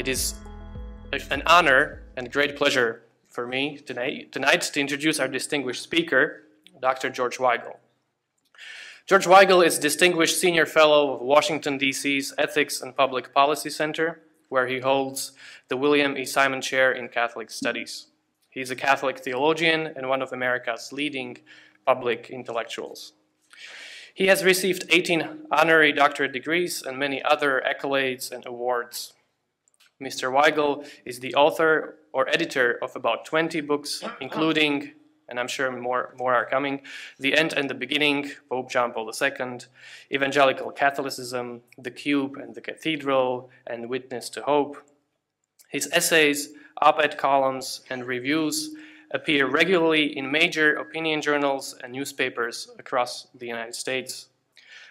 It is an honor and great pleasure for me tonight to introduce our distinguished speaker, Dr. George Weigel. George Weigel is Distinguished Senior Fellow of Washington, D.C.'s Ethics and Public Policy Center, where he holds the William E. Simon Chair in Catholic Studies. He's a Catholic theologian and one of America's leading public intellectuals. He has received 18 honorary doctorate degrees and many other accolades and awards. Mr. Weigel is the author or editor of about 20 books, including, and I'm sure more are coming, The End and the Beginning, Pope John Paul II, Evangelical Catholicism, The Cube and the Cathedral, and Witness to Hope. His essays, op-ed columns, and reviews appear regularly in major opinion journals and newspapers across the United States.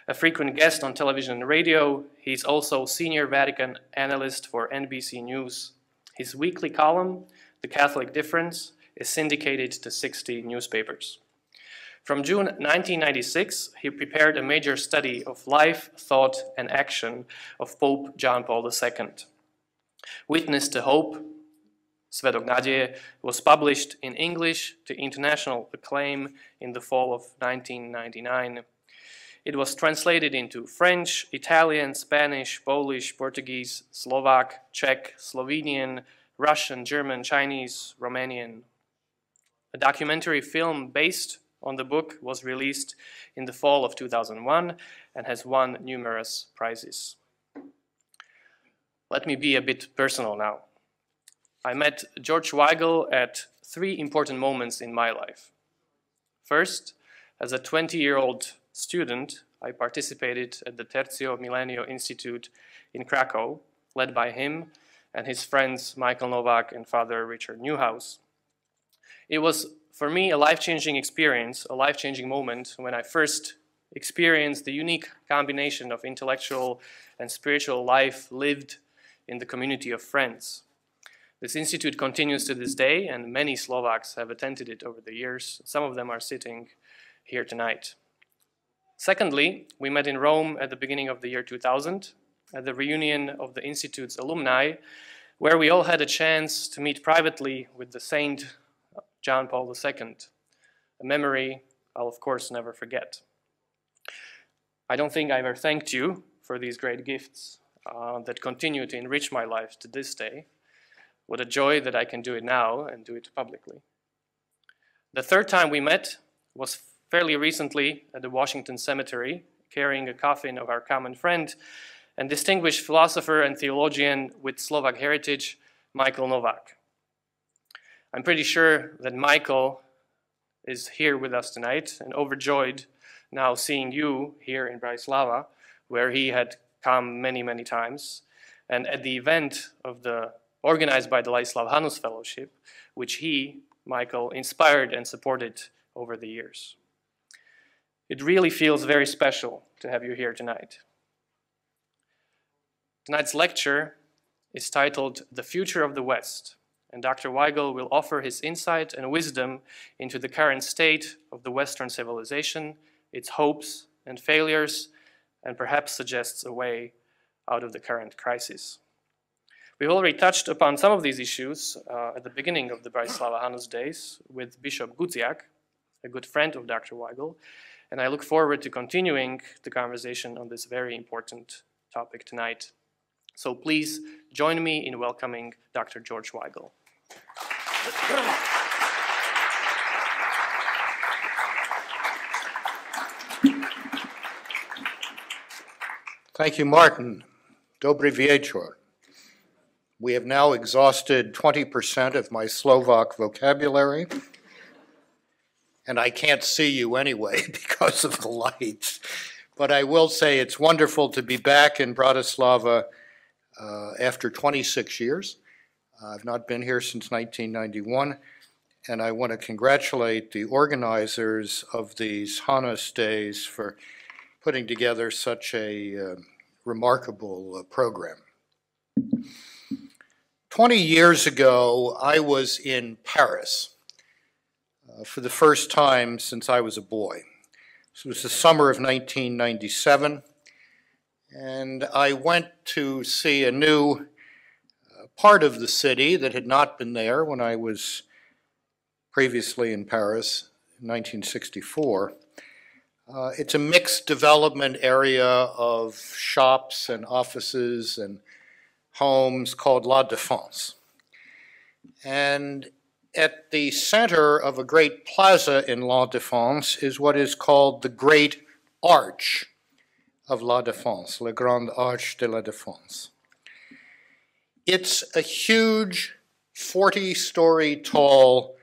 A frequent guest on television and radio, he's also senior Vatican analyst for NBC News. His weekly column, The Catholic Difference, is syndicated to 60 newspapers. From June 1996, he prepared a major study of life, thought, and action of Pope John Paul II. Witness to Hope, svetového, nádej, was published in English to international acclaim in the fall of 1999. It was translated into French, Italian, Spanish, Polish, Portuguese, Slovak, Czech, Slovenian, Russian, German, Chinese, Romanian. A documentary film based on the book was released in the fall of 2001 and has won numerous prizes. Let me be a bit personal now. I met George Weigel at 3 important moments in my life. First, as a 20-year-old student, I participated at the Tercio Millennio Institute in Krakow, led by him and his friends Michael Novak and Father Richard Newhouse. It was, for me, a life-changing experience, a life-changing moment when I first experienced the unique combination of intellectual and spiritual life lived in the community of friends. This institute continues to this day, and many Slovaks have attended it over the years. Some of them are sitting here tonight. Secondly, we met in Rome at the beginning of the year 2000 at the reunion of the Institute's alumni, where we all had a chance to meet privately with the Saint John Paul II, a memory I'll of course never forget. I don't think I ever thanked you for these great gifts that continue to enrich my life to this day. What a joy that I can do it now and do it publicly. The third time we met was fairly recently at the Washington Cemetery, carrying a coffin of our common friend and distinguished philosopher and theologian with Slovak heritage, Michael Novak. I'm pretty sure that Michael is here with us tonight and overjoyed now seeing you here in Bratislava, where he had come many, many times, and at the event organized by the Ladislav Hanus Fellowship, which he, Michael, inspired and supported over the years. It really feels very special to have you here tonight. Tonight's lecture is titled The Future of the West, and Dr. Weigel will offer his insight and wisdom into the current state of the Western civilization, its hopes and failures, and perhaps suggests a way out of the current crisis. We've already touched upon some of these issues at the beginning of the Bratislava Hanus days with Bishop Guziak, a good friend of Dr. Weigel, and I look forward to continuing the conversation on this very important topic tonight. So please join me in welcoming Dr. George Weigel. Thank you, Martin. Dobry wieczór. We have now exhausted 20% of my Slovak vocabulary, and I can't see you anyway because of the lights. But I will say it's wonderful to be back in Bratislava after 26 years. I've not been here since 1991, and I want to congratulate the organizers of these Hanus days for putting together such a remarkable program. 20 years ago, I was in Paris for the first time since I was a boy. This was the summer of 1997, and I went to see a new part of the city that had not been there when I was previously in Paris in 1964. It's a mixed development area of shops and offices and homes called La Défense. And at the center of a great plaza in La Défense is what is called the Great Arch of La Défense, La Grande Arche de la Défense. It's a huge 40-story tall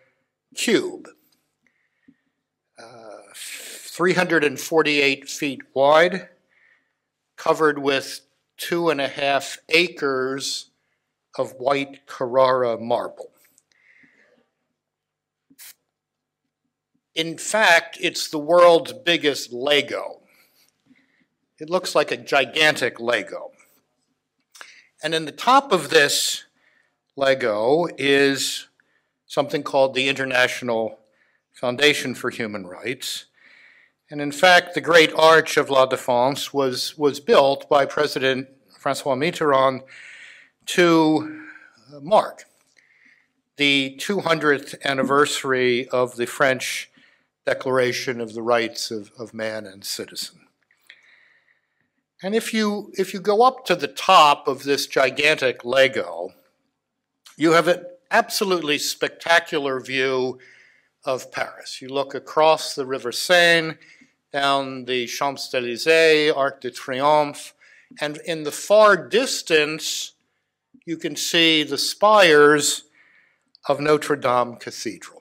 cube, 348 feet wide, covered with 2.5 acres of white Carrara marble. In fact, it's the world's biggest Lego. It looks like a gigantic Lego. And in the top of this Lego is something called the International Foundation for Human Rights. And in fact, the Great Arch of La Défense was built by President François Mitterrand to mark the 200th anniversary of the French Declaration of the Rights of Man and Citizen. And if you go up to the top of this gigantic Lego, you have an absolutely spectacular view of Paris. You look across the River Seine, down the Champs-Élysées, Arc de Triomphe, and in the far distance, you can see the spires of Notre Dame Cathedral.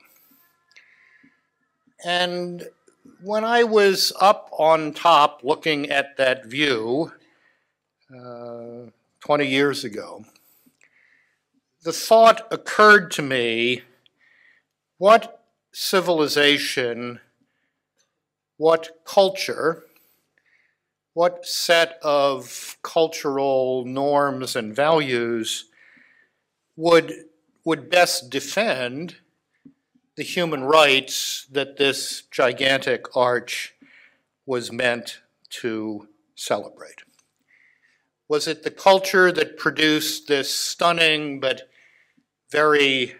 And when I was up on top looking at that view 20 years ago, the thought occurred to me, what civilization, what culture, what set of cultural norms and values would best defend the human rights that this gigantic arch was meant to celebrate? Was it the culture that produced this stunning but very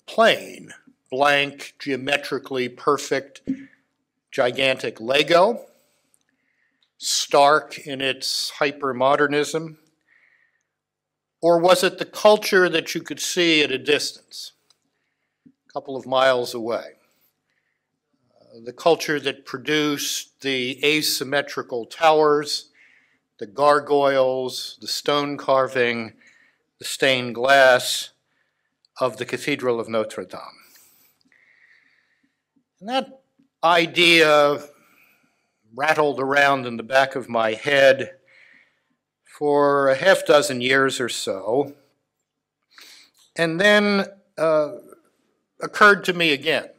plain, blank, geometrically perfect, gigantic Lego, stark in its hypermodernism? Or was it the culture that you could see at a distance, a couple of miles away? The culture that produced the asymmetrical towers, the gargoyles, the stone carving, the stained glass of the Cathedral of Notre Dame. And that idea rattled around in the back of my head for a half dozen years or so, and then occurred to me again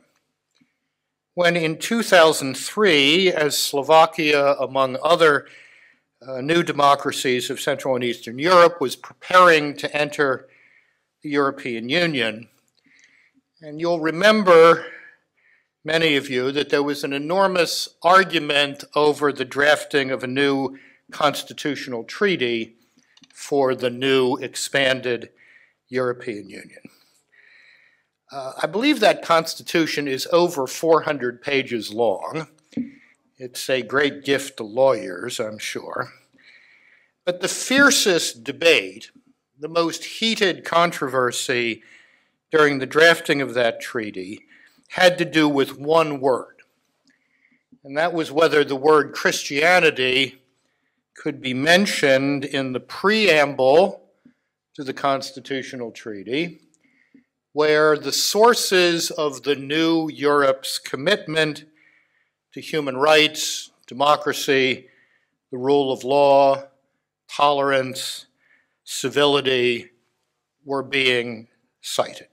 when in 2003, as Slovakia, among other new democracies of Central and Eastern Europe, was preparing to enter the European Union. And you'll remember, many of you, that there was an enormous argument over the drafting of a new constitutional treaty for the new expanded European Union. I believe that constitution is over 400 pages long. It's a great gift to lawyers, I'm sure. But the fiercest debate, the most heated controversy during the drafting of that treaty had to do with one word. And that was whether the word Christianity could be mentioned in the preamble to the constitutional treaty, where the sources of the new Europe's commitment to human rights, democracy, the rule of law, tolerance, civility were being cited.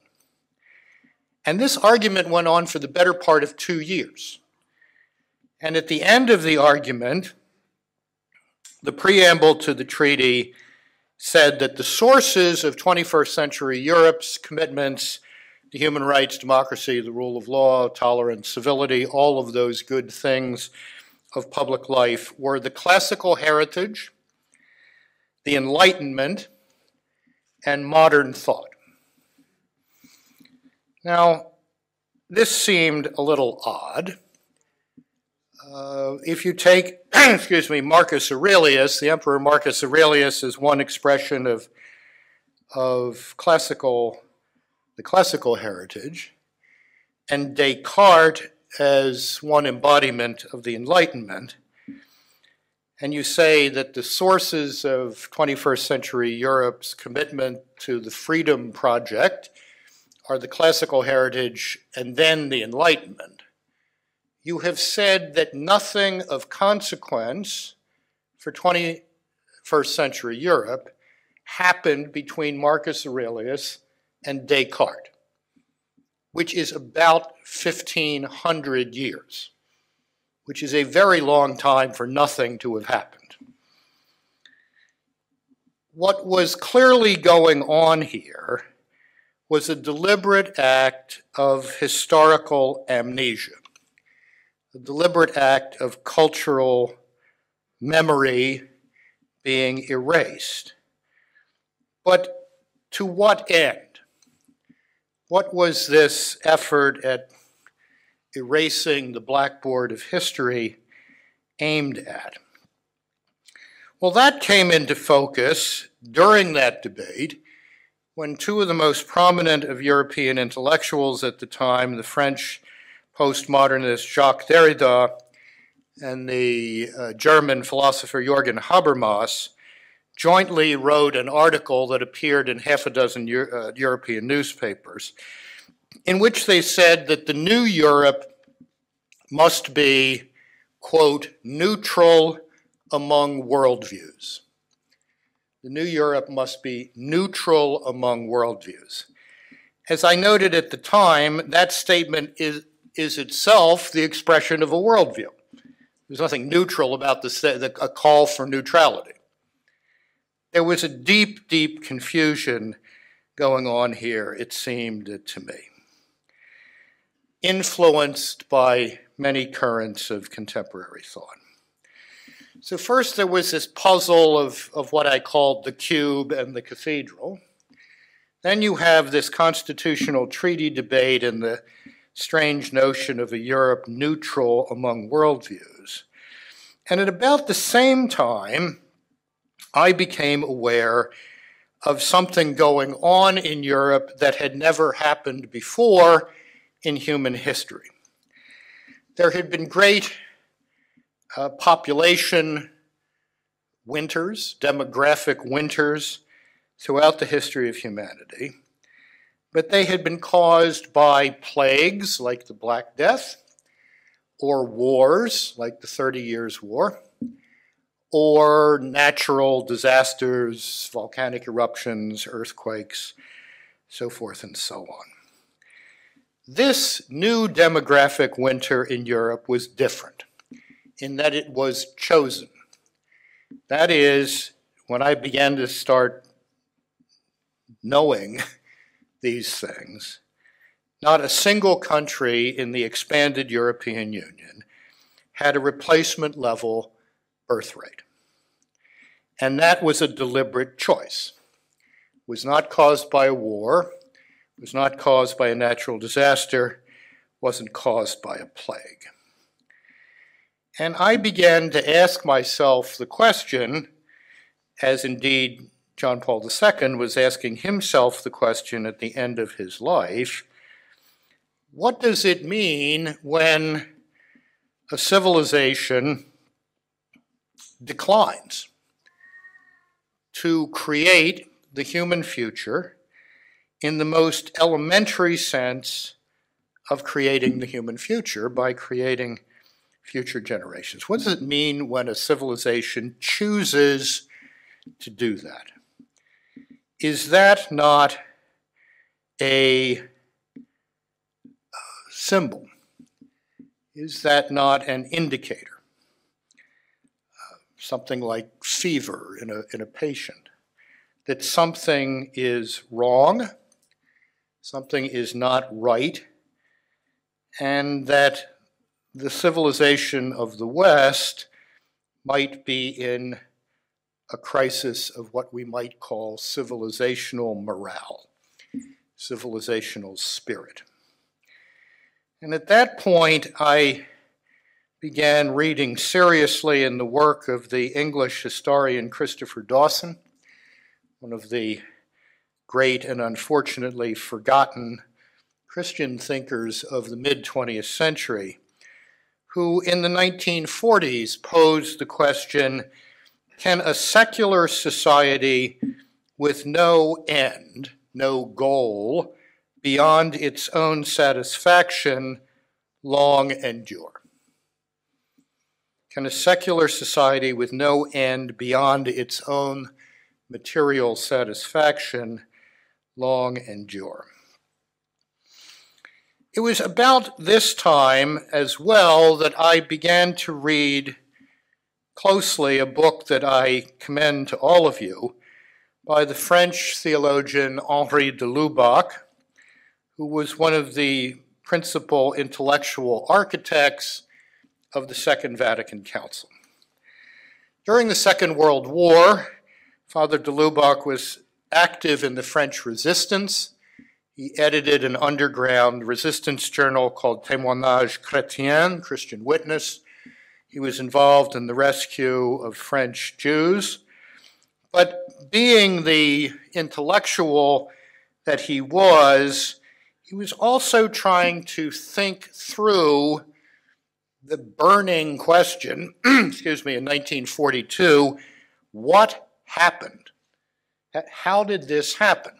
And this argument went on for the better part of 2 years. And at the end of the argument, the preamble to the treaty said that the sources of 21st century Europe's commitments to human rights, democracy, the rule of law, tolerance, civility, all of those good things of public life were the classical heritage, the Enlightenment, and modern thought. Now, this seemed a little odd. If you take, Marcus Aurelius, the Emperor Marcus Aurelius is one expression of the classical heritage, and Descartes as one embodiment of the Enlightenment, and you say that the sources of 21st century Europe's commitment to the freedom project are the classical heritage and then the Enlightenment, you have said that nothing of consequence for 21st century Europe happened between Marcus Aurelius and Descartes, which is about 1,500 years, which is a very long time for nothing to have happened. What was clearly going on here was a deliberate act of historical amnesia, a deliberate act of cultural memory being erased. But to what end? What was this effort at erasing the blackboard of history aimed at? Well, that came into focus during that debate when two of the most prominent of European intellectuals at the time, the French postmodernist Jacques Derrida and the German philosopher Jürgen Habermas, jointly wrote an article that appeared in half a dozen European newspapers, in which they said that the new Europe must be, quote, neutral among worldviews. The new Europe must be neutral among worldviews. As I noted at the time, that statement is itself the expression of a worldview. There's nothing neutral about a call for neutrality. There was a deep, deep confusion going on here, it seemed to me, influenced by many currents of contemporary thought. So first there was this puzzle of what I called the cube and the cathedral. Then you have this constitutional treaty debate and the strange notion of a Europe neutral among worldviews. And at about the same time, I became aware of something going on in Europe that had never happened before in human history. There had been great population winters, demographic winters throughout the history of humanity, but they had been caused by plagues like the Black Death, or wars like the 30 Years' War, or natural disasters, volcanic eruptions, earthquakes, so forth and so on. This new demographic winter in Europe was different in that it was chosen. That is, when I began to start knowing these things, not a single country in the expanded European Union had a replacement level birth rate. And that was a deliberate choice. It was not caused by a war, it was not caused by a natural disaster, it wasn't caused by a plague. And I began to ask myself the question, as indeed John Paul II was asking himself the question at the end of his life, what does it mean when a civilization declines to create the human future in the most elementary sense of creating the human future by creating future generations? What does it mean when a civilization chooses to do that? Is that not a symbol? Is that not an indicator? Something like fever in a patient, that something is wrong, something is not right, and that the civilization of the West might be in a crisis of what we might call civilizational morale, civilizational spirit. And at that point, I began reading seriously in the work of the English historian Christopher Dawson, one of the great and unfortunately forgotten Christian thinkers of the mid-20th century, who in the 1940s posed the question, can a secular society with no end, no goal, beyond its own satisfaction, long endure? Can a secular society with no end beyond its own material satisfaction long endure? It was about this time as well that I began to read closely a book that I commend to all of you by the French theologian Henri de Lubac, who was one of the principal intellectual architects of the Second Vatican Council. During the Second World War, Father de Lubac was active in the French resistance. He edited an underground resistance journal called Témoignage Chrétien, Christian Witness. He was involved in the rescue of French Jews. But being the intellectual that he was also trying to think through the burning question, in 1942, what happened? How did this happen?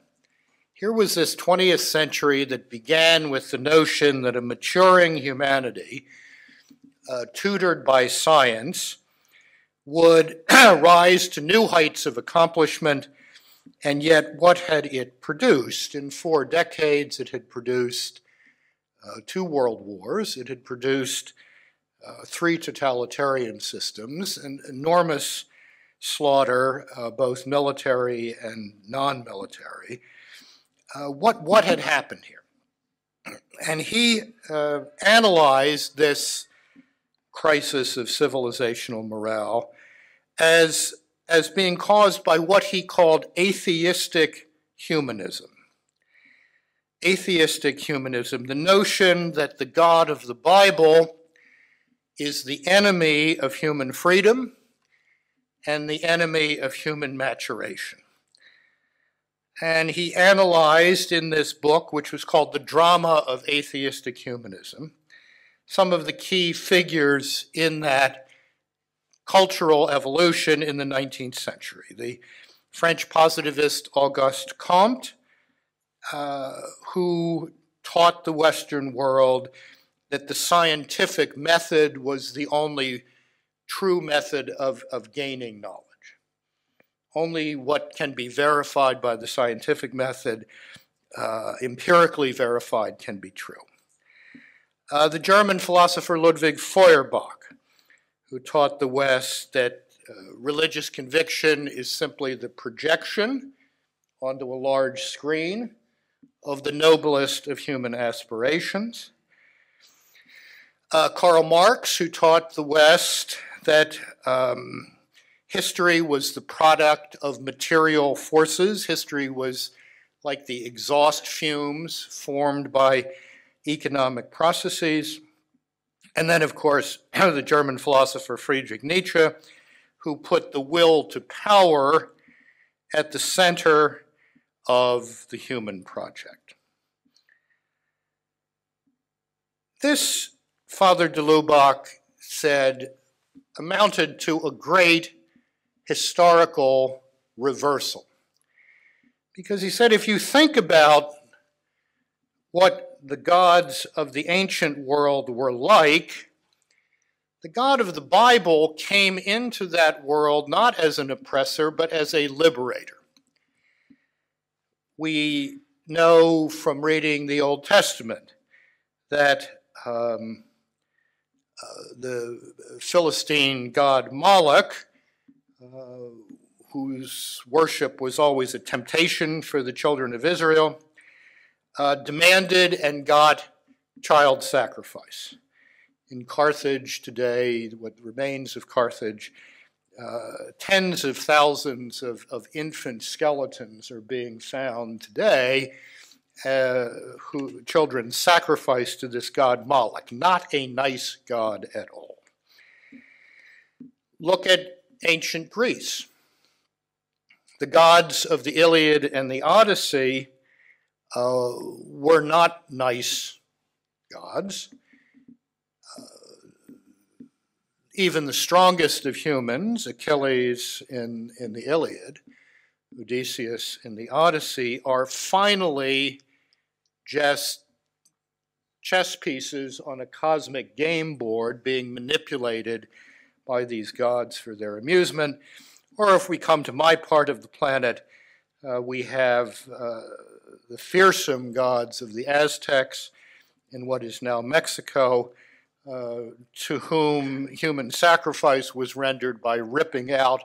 Here was this 20th century that began with the notion that a maturing humanity, tutored by science, would rise to new heights of accomplishment, and yet what had it produced? In 4 decades, it had produced 2 world wars, it had produced 3 totalitarian systems, an enormous slaughter, both military and non-military. What had happened here? And he analyzed this crisis of civilizational morale as being caused by what he called atheistic humanism. Atheistic humanism, the notion that the God of the Bible is the enemy of human freedom and the enemy of human maturation. And he analyzed in this book, which was called The Drama of Atheistic Humanism, some of the key figures in that cultural evolution in the 19th century. The French positivist Auguste Comte, who taught the Western world that the scientific method was the only true method of gaining knowledge. Only what can be verified by the scientific method, empirically verified, can be true. The German philosopher Ludwig Feuerbach, who taught the West that religious conviction is simply the projection onto a large screen of the noblest of human aspirations. Karl Marx, who taught the West that history was the product of material forces. History was like the exhaust fumes formed by economic processes. And then, of course, the German philosopher Friedrich Nietzsche, who put the will to power at the center of the human project. This, Father de Lubac said, amounted to a great historical reversal. Because he said, if you think about what the gods of the ancient world were like, the God of the Bible came into that world not as an oppressor, but as a liberator. We know from reading the Old Testament that the Philistine god Moloch, whose worship was always a temptation for the children of Israel, demanded and got child sacrifice. In Carthage today, what remains of Carthage, Tens of thousands of infant skeletons are being found today, children sacrificed to this god Moloch. Not a nice god at all. Look at ancient Greece. The gods of the Iliad and the Odyssey were not nice gods. Even the strongest of humans, Achilles in the Iliad, Odysseus in the Odyssey, are finally just chess pieces on a cosmic game board being manipulated by these gods for their amusement. Or if we come to my part of the planet, we have the fearsome gods of the Aztecs in what is now Mexico, to whom human sacrifice was rendered by ripping out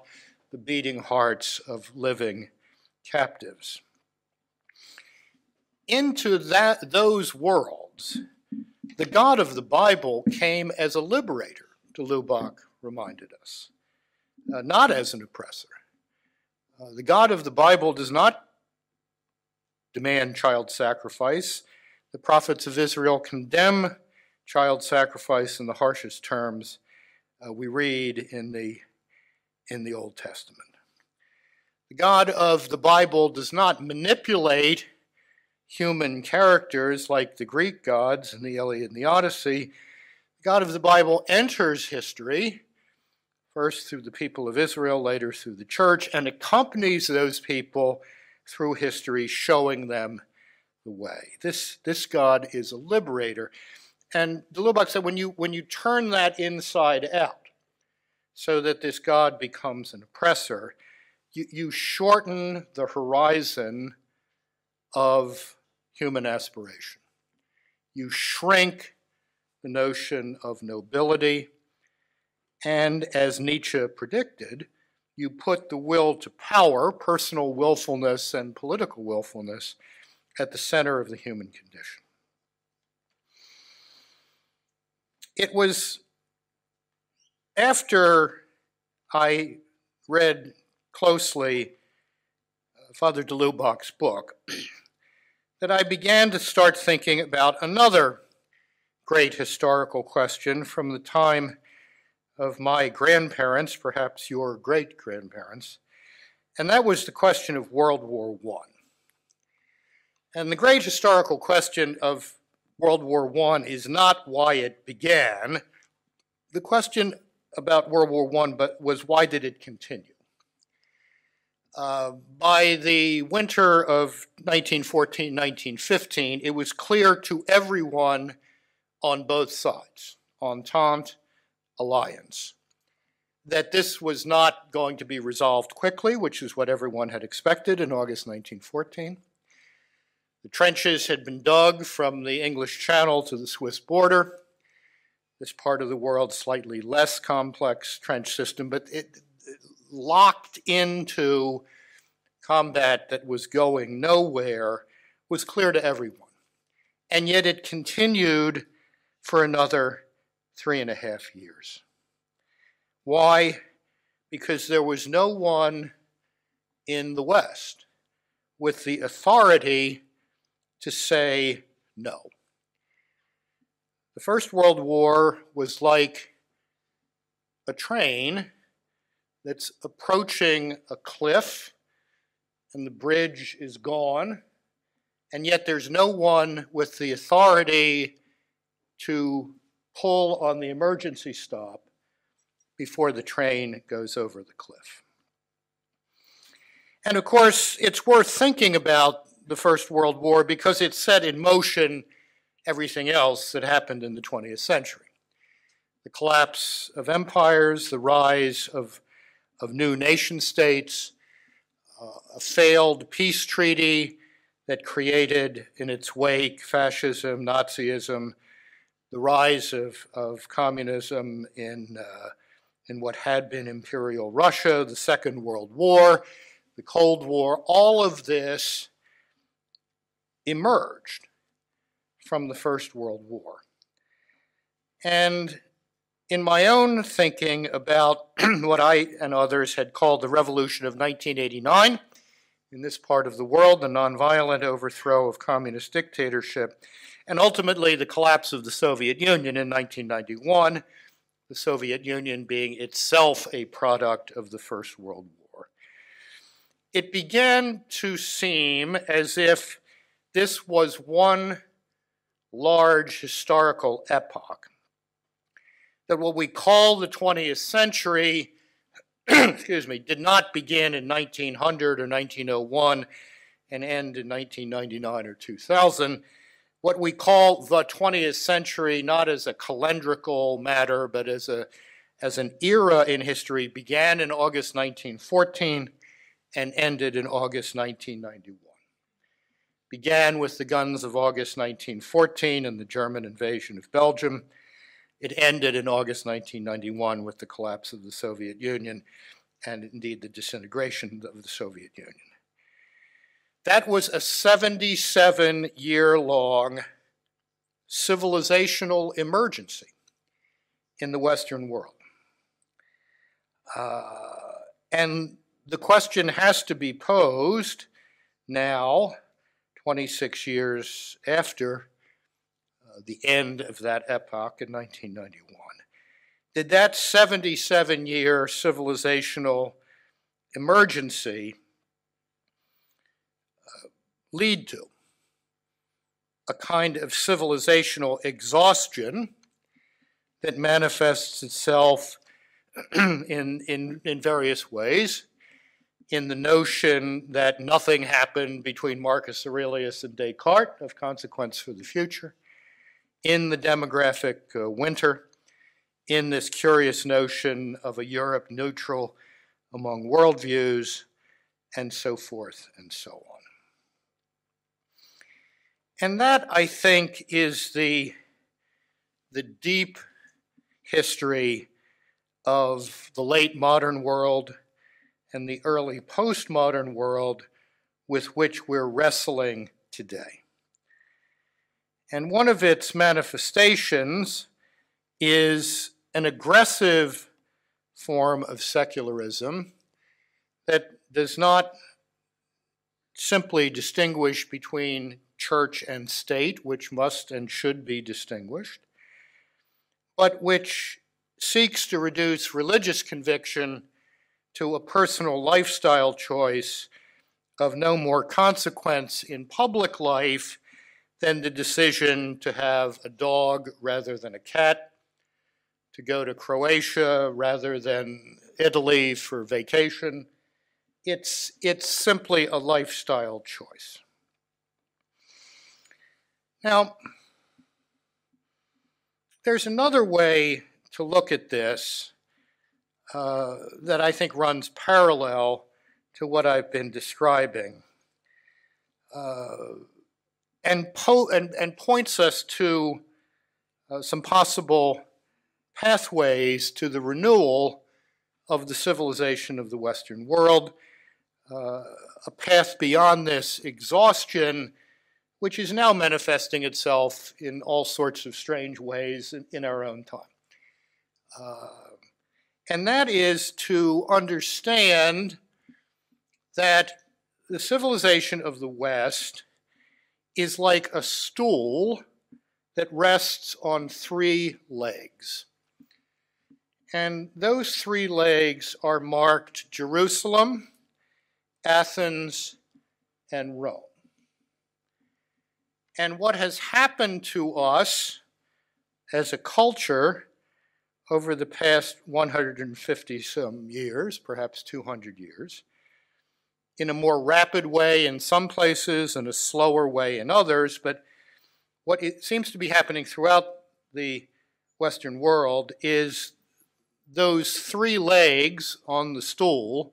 the beating hearts of living captives. Into those worlds, the God of the Bible came as a liberator, de Lubac reminded us, not as an oppressor. The God of the Bible does not demand child sacrifice. The prophets of Israel condemn child sacrifice in the harshest terms we read in the Old Testament. The God of the Bible does not manipulate human characters like the Greek gods in the Iliad and the Odyssey. The God of the Bible enters history, first through the people of Israel, later through the church, and accompanies those people through history, showing them the way. This God is a liberator. And de Lubac said when you turn that inside out so that this God becomes an oppressor, you shorten the horizon of human aspiration. You shrink the notion of nobility, and as Nietzsche predicted, you put the will to power, personal willfulness and political willfulness, at the center of the human condition. It was after I read closely Father de Lubac's book that I began to start thinking about another great historical question from the time of my grandparents, perhaps your great-grandparents, and that was the question of World War I. And the great historical question of World War I is not why it began. The question about World War I was why did it continue? By the winter of 1914, 1915, it was clear to everyone on both sides, Entente, alliance, that this was not going to be resolved quickly, which is what everyone had expected in August 1914. The trenches had been dug from the English Channel to the Swiss border. This part of the world, slightly less complex trench system, but it locked into combat that was going nowhere, was clear to everyone. And yet it continued for another 3.5 years. Why? Because there was no one in the West with the authority to say no. The First World War was like a train that's approaching a cliff and the bridge is gone, and yet there's no one with the authority to pull on the emergency stop before the train goes over the cliff. And of course, it's worth thinking about the First World War because it set in motion everything else that happened in the 20th century. The collapse of empires, the rise of new nation states, a failed peace treaty that created in its wake fascism, Nazism, the rise of communism in what had been Imperial Russia, the Second World War, the Cold War, all of this emerged from the First World War. And In my own thinking about what I and others had called the Revolution of 1989, in this part of the world, the nonviolent overthrow of communist dictatorship, and ultimately the collapse of the Soviet Union in 1991, the Soviet Union being itself a product of the First World War. It began to seem as if this was one large historical epoch, that what we call the 20th century excuse me, did not begin in 1900 or 1901 and end in 1999 or 2000. What we call the 20th century, not as a calendrical matter, but as an era in history, began in August 1914 and ended in August 1991. Began with the guns of August 1914 and the German invasion of Belgium. It ended in August 1991 with the collapse of the Soviet Union and indeed the disintegration of the Soviet Union. That was a 77-year-long civilizational emergency in the Western world. And the question has to be posed now, 26 years after the end of that epoch in 1991. Did that 77-year civilizational emergency lead to a kind of civilizational exhaustion that manifests itself in various ways, in the notion that nothing happened between Marcus Aurelius and Descartes of consequence for the future, in the demographic winter, in this curious notion of a Europe neutral among worldviews, and so forth and so on. And that, I think, is the deep history of the late modern world and the early postmodern world with which we're wrestling today. And one of its manifestations is an aggressive form of secularism that does not simply distinguish between church and state, which must and should be distinguished, but which seeks to reduce religious conviction to a personal lifestyle choice of no more consequence in public life than the decision to have a dog rather than a cat, to go to Croatia rather than Italy for vacation. It's simply a lifestyle choice. Now, there's another way to look at this that I think runs parallel to what I've been describing, and points us to some possible pathways to the renewal of the civilization of the Western world, a path beyond this exhaustion, which is now manifesting itself in all sorts of strange ways in our own time. And that is to understand that the civilization of the West is like a stool that rests on three legs. And those three legs are marked Jerusalem, Athens, and Rome. And what has happened to us as a culture over the past 150-some years, perhaps 200 years, in a more rapid way in some places and a slower way in others, but what it seems to be happening throughout the Western world is those three legs on the stool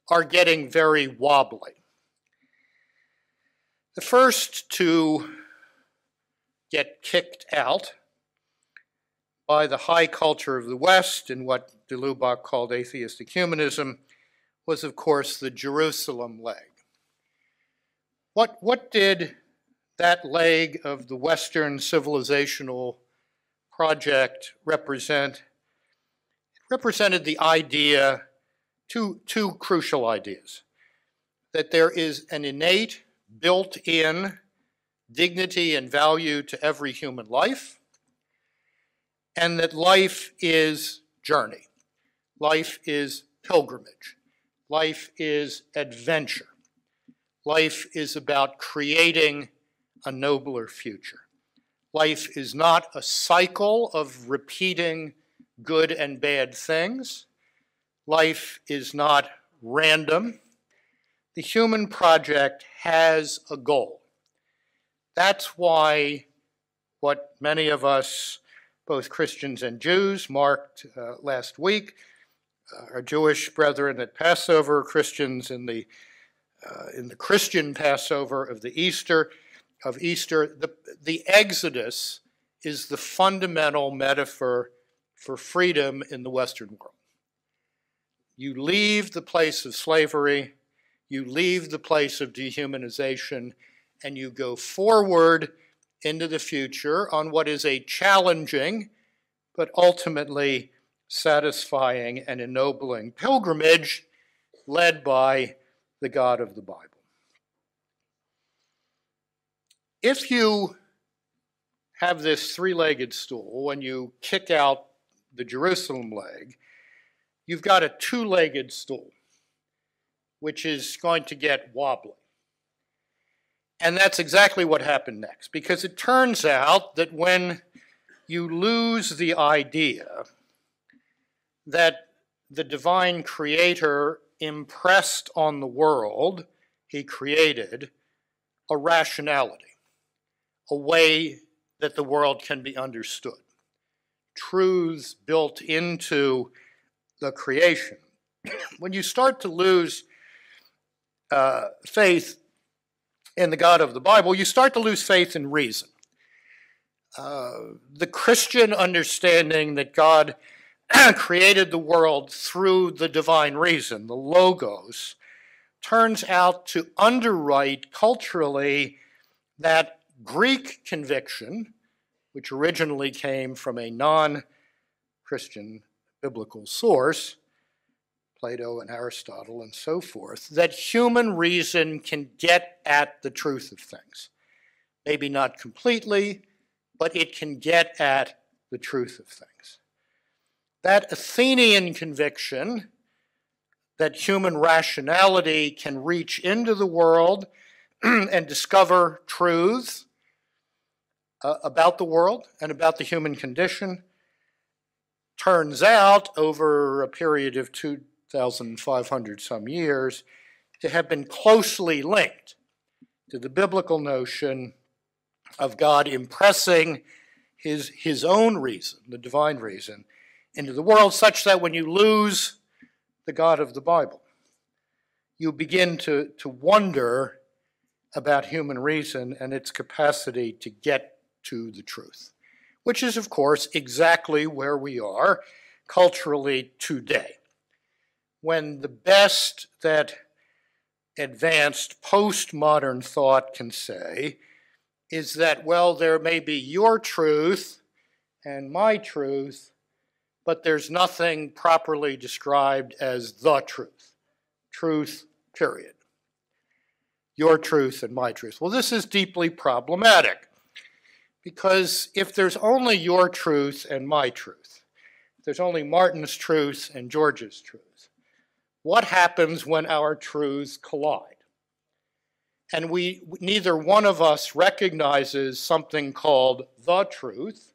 are getting very wobbly. The first to get kicked out by the high culture of the West in what de Lubac called atheistic humanism was, of course, the Jerusalem leg. What did that leg of the Western civilizational project represent represented the idea, two crucial ideas, that there is an innate, built-in dignity and value to every human life, and that life is journey. Life is pilgrimage. Life is adventure. Life is about creating a nobler future. Life is not a cycle of repeating good and bad things. Life is not random. The human project has a goal. That's why what many of us, both Christians and Jews, marked last week, our Jewish brethren at Passover, Christians in the Christian Passover of Easter, the Exodus is the fundamental metaphor for freedom in the Western world. You leave the place of slavery, you leave the place of dehumanization, and you go forward into the future on what is a challenging but ultimately satisfying and ennobling pilgrimage led by the God of the Bible. If you have this three-legged stool, when you kick out the Jerusalem leg, you've got a two-legged stool, which is going to get wobbly. And that's exactly what happened next, because it turns out that when you lose the idea that the divine creator impressed on the world he created a rationality, a way that the world can be understood, truths built into the creation. When you start to lose faith in the God of the Bible, you start to lose faith in reason. The Christian understanding that God created the world through the divine reason, the logos, turns out to underwrite culturally that Greek conviction, which originally came from a non-Christian biblical source, Plato and Aristotle and so forth, that human reason can get at the truth of things. Maybe not completely, but it can get at the truth of things. That Athenian conviction that human rationality can reach into the world and discover truths about the world and about the human condition turns out over a period of 2,500 some years to have been closely linked to the biblical notion of God impressing his own reason, the divine reason, into the world, such that when you lose the God of the Bible, you begin to wonder about human reason and its capacity to get to the truth, which is, of course, exactly where we are culturally today. When the best that advanced postmodern thought can say is that, well, there may be your truth and my truth, but there's nothing properly described as the truth. Truth, period. Your truth and my truth. Well, this is deeply problematic, because if there's only your truth and my truth, if there's only Martin's truth and George's truth, what happens when our truths collide? And neither one of us recognizes something called the truth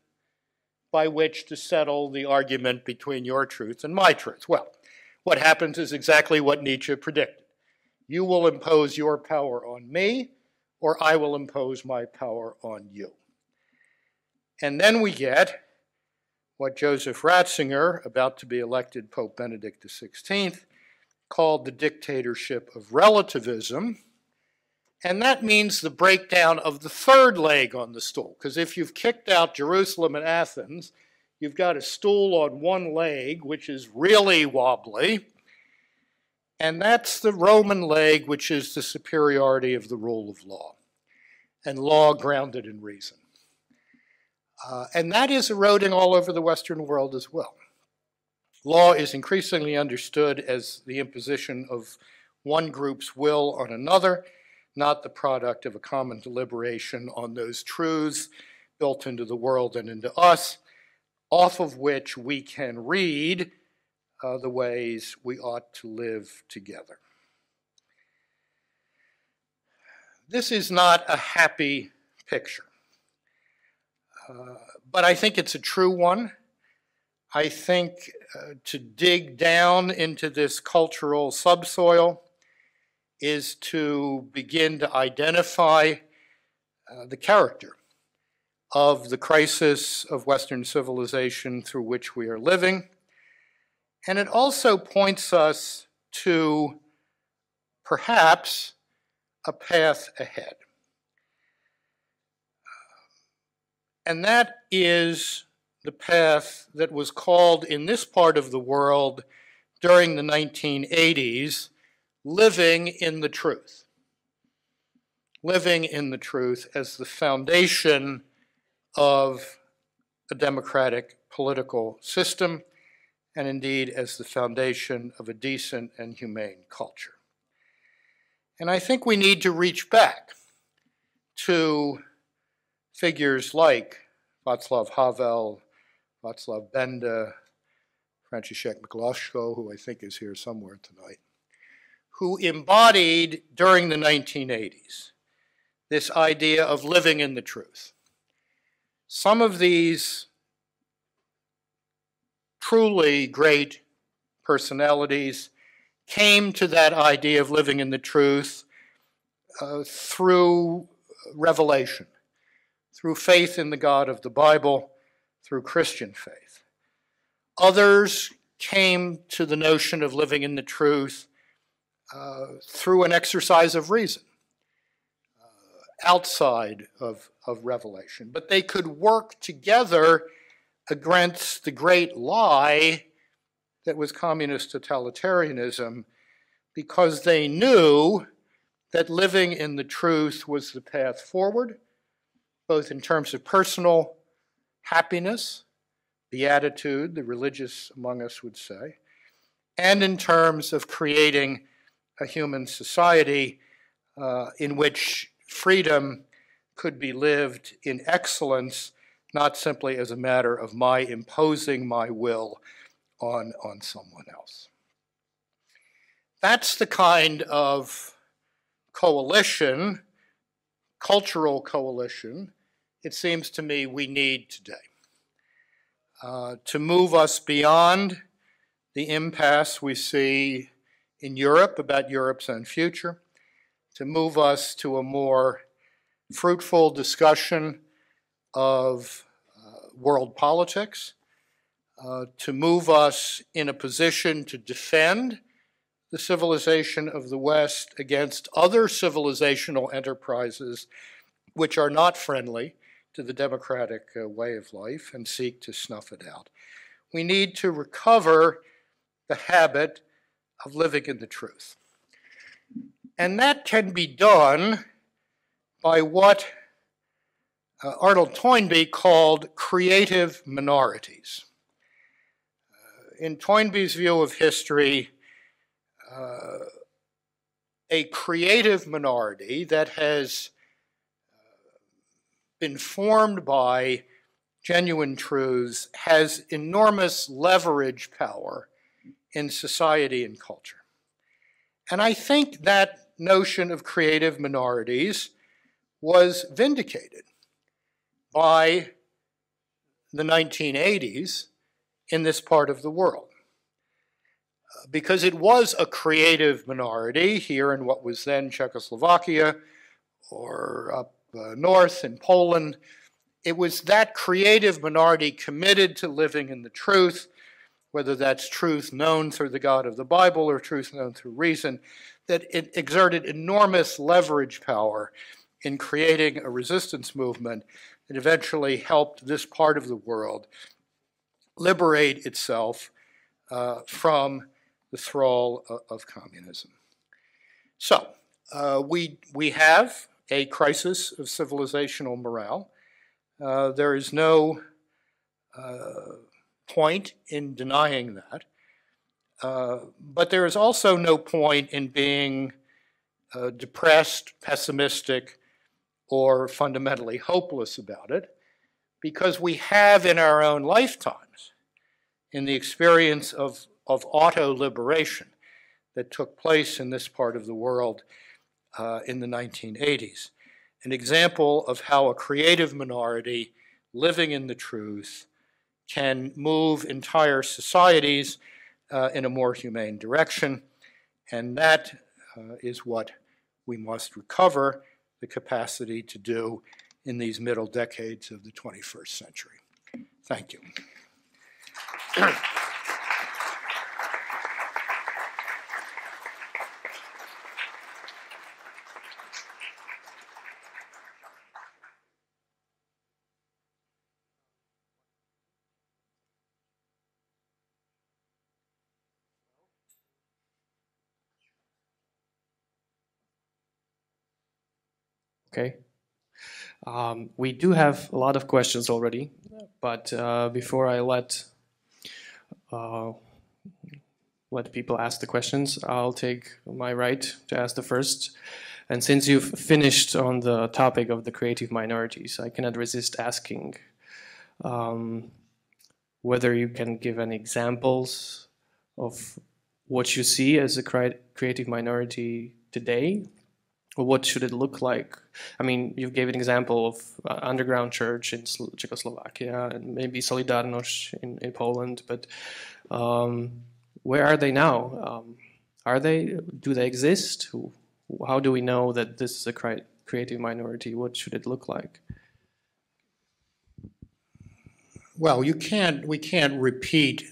by which to settle the argument between your truth and my truth. Well, what happens is exactly what Nietzsche predicted. You will impose your power on me, or I will impose my power on you. And then we get what Joseph Ratzinger, about to be elected Pope Benedict XVI, called the dictatorship of relativism. And that means the breakdown of the third leg on the stool. Because if you've kicked out Jerusalem and Athens, you've got a stool on one leg, which is really wobbly. And that's the Roman leg, which is the superiority of the rule of law, and law grounded in reason. And that is eroding all over the Western world as well. Law is increasingly understood as the imposition of one group's will on another, not the product of a common deliberation on those truths built into the world and into us, off of which we can read the ways we ought to live together. This is not a happy picture, but I think it's a true one. I think to dig down into this cultural subsoil is to begin to identify the character of the crisis of Western civilization through which we are living. And it also points us to perhaps a path ahead. And that is the path that was called in this part of the world during the 1980s, living in the truth. Living in the truth as the foundation of a democratic political system, and indeed as the foundation of a decent and humane culture. And I think we need to reach back to figures like Václav Havel, Václav Benda, Franciszek Mikloszko, who I think is here somewhere tonight, who embodied during the 1980s this idea of living in the truth. Some of these truly great personalities came to that idea of living in the truth through revelation, through faith in the God of the Bible, through Christian faith. Others came to the notion of living in the truth through an exercise of reason, outside of revelation. But they could work together against the great lie that was communist totalitarianism, because they knew that living in the truth was the path forward, both in terms of personal happiness, beatitude, the religious among us would say, and in terms of creating a human society in which freedom could be lived in excellence, not simply as a matter of my imposing my will on someone else. That's the kind of coalition, cultural coalition, it seems to me we need today to move us beyond the impasse we see in Europe about Europe's own future, to move us to a more fruitful discussion of world politics, to move us in a position to defend the civilization of the West against other civilizational enterprises which are not friendly to the democratic way of life and seek to snuff it out. We need to recover the habit of living in the truth. And that can be done by what Arnold Toynbee called creative minorities. In Toynbee's view of history, a creative minority that has been formed by genuine truths has enormous leverage power in society and culture. And I think that notion of creative minorities was vindicated by the 1980s in this part of the world. Because it was a creative minority here in what was then Czechoslovakia or up north in Poland. It was that creative minority committed to living in the truth, whether that's truth known through the God of the Bible or truth known through reason, that it exerted enormous leverage power in creating a resistance movement that eventually helped this part of the world liberate itself from the thrall of communism. So we have a crisis of civilizational morale. There is no point in denying that. But there is also no point in being depressed, pessimistic, or fundamentally hopeless about it, because we have in our own lifetimes, in the experience of auto-liberation that took place in this part of the world in the 1980s, an example of how a creative minority living in the truth can move entire societies in a more humane direction, and that is what we must recover the capacity to do in these middle decades of the 21st century. Thank you. Okay. We do have a lot of questions already, but before I let people ask the questions, I'll take my right to ask the first. And since you've finished on the topic of the creative minorities, I cannot resist asking whether you can give any examples of what you see as a creative minority today. What should it look like? I mean, you gave an example of underground church in Czechoslovakia and maybe Solidarność in Poland, but where are they now? Do they exist? How do we know that this is a creative minority? What should it look like? Well, we can't repeat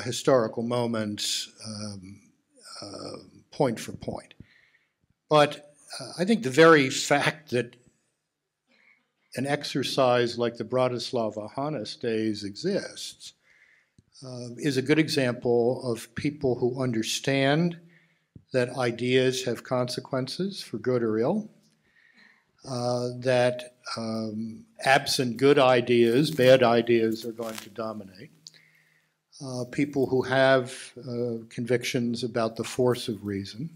historical moments point for point, but I think the very fact that an exercise like the Bratislava Hannes Days exists is a good example of people who understand that ideas have consequences for good or ill, that absent good ideas, bad ideas are going to dominate, people who have convictions about the force of reason.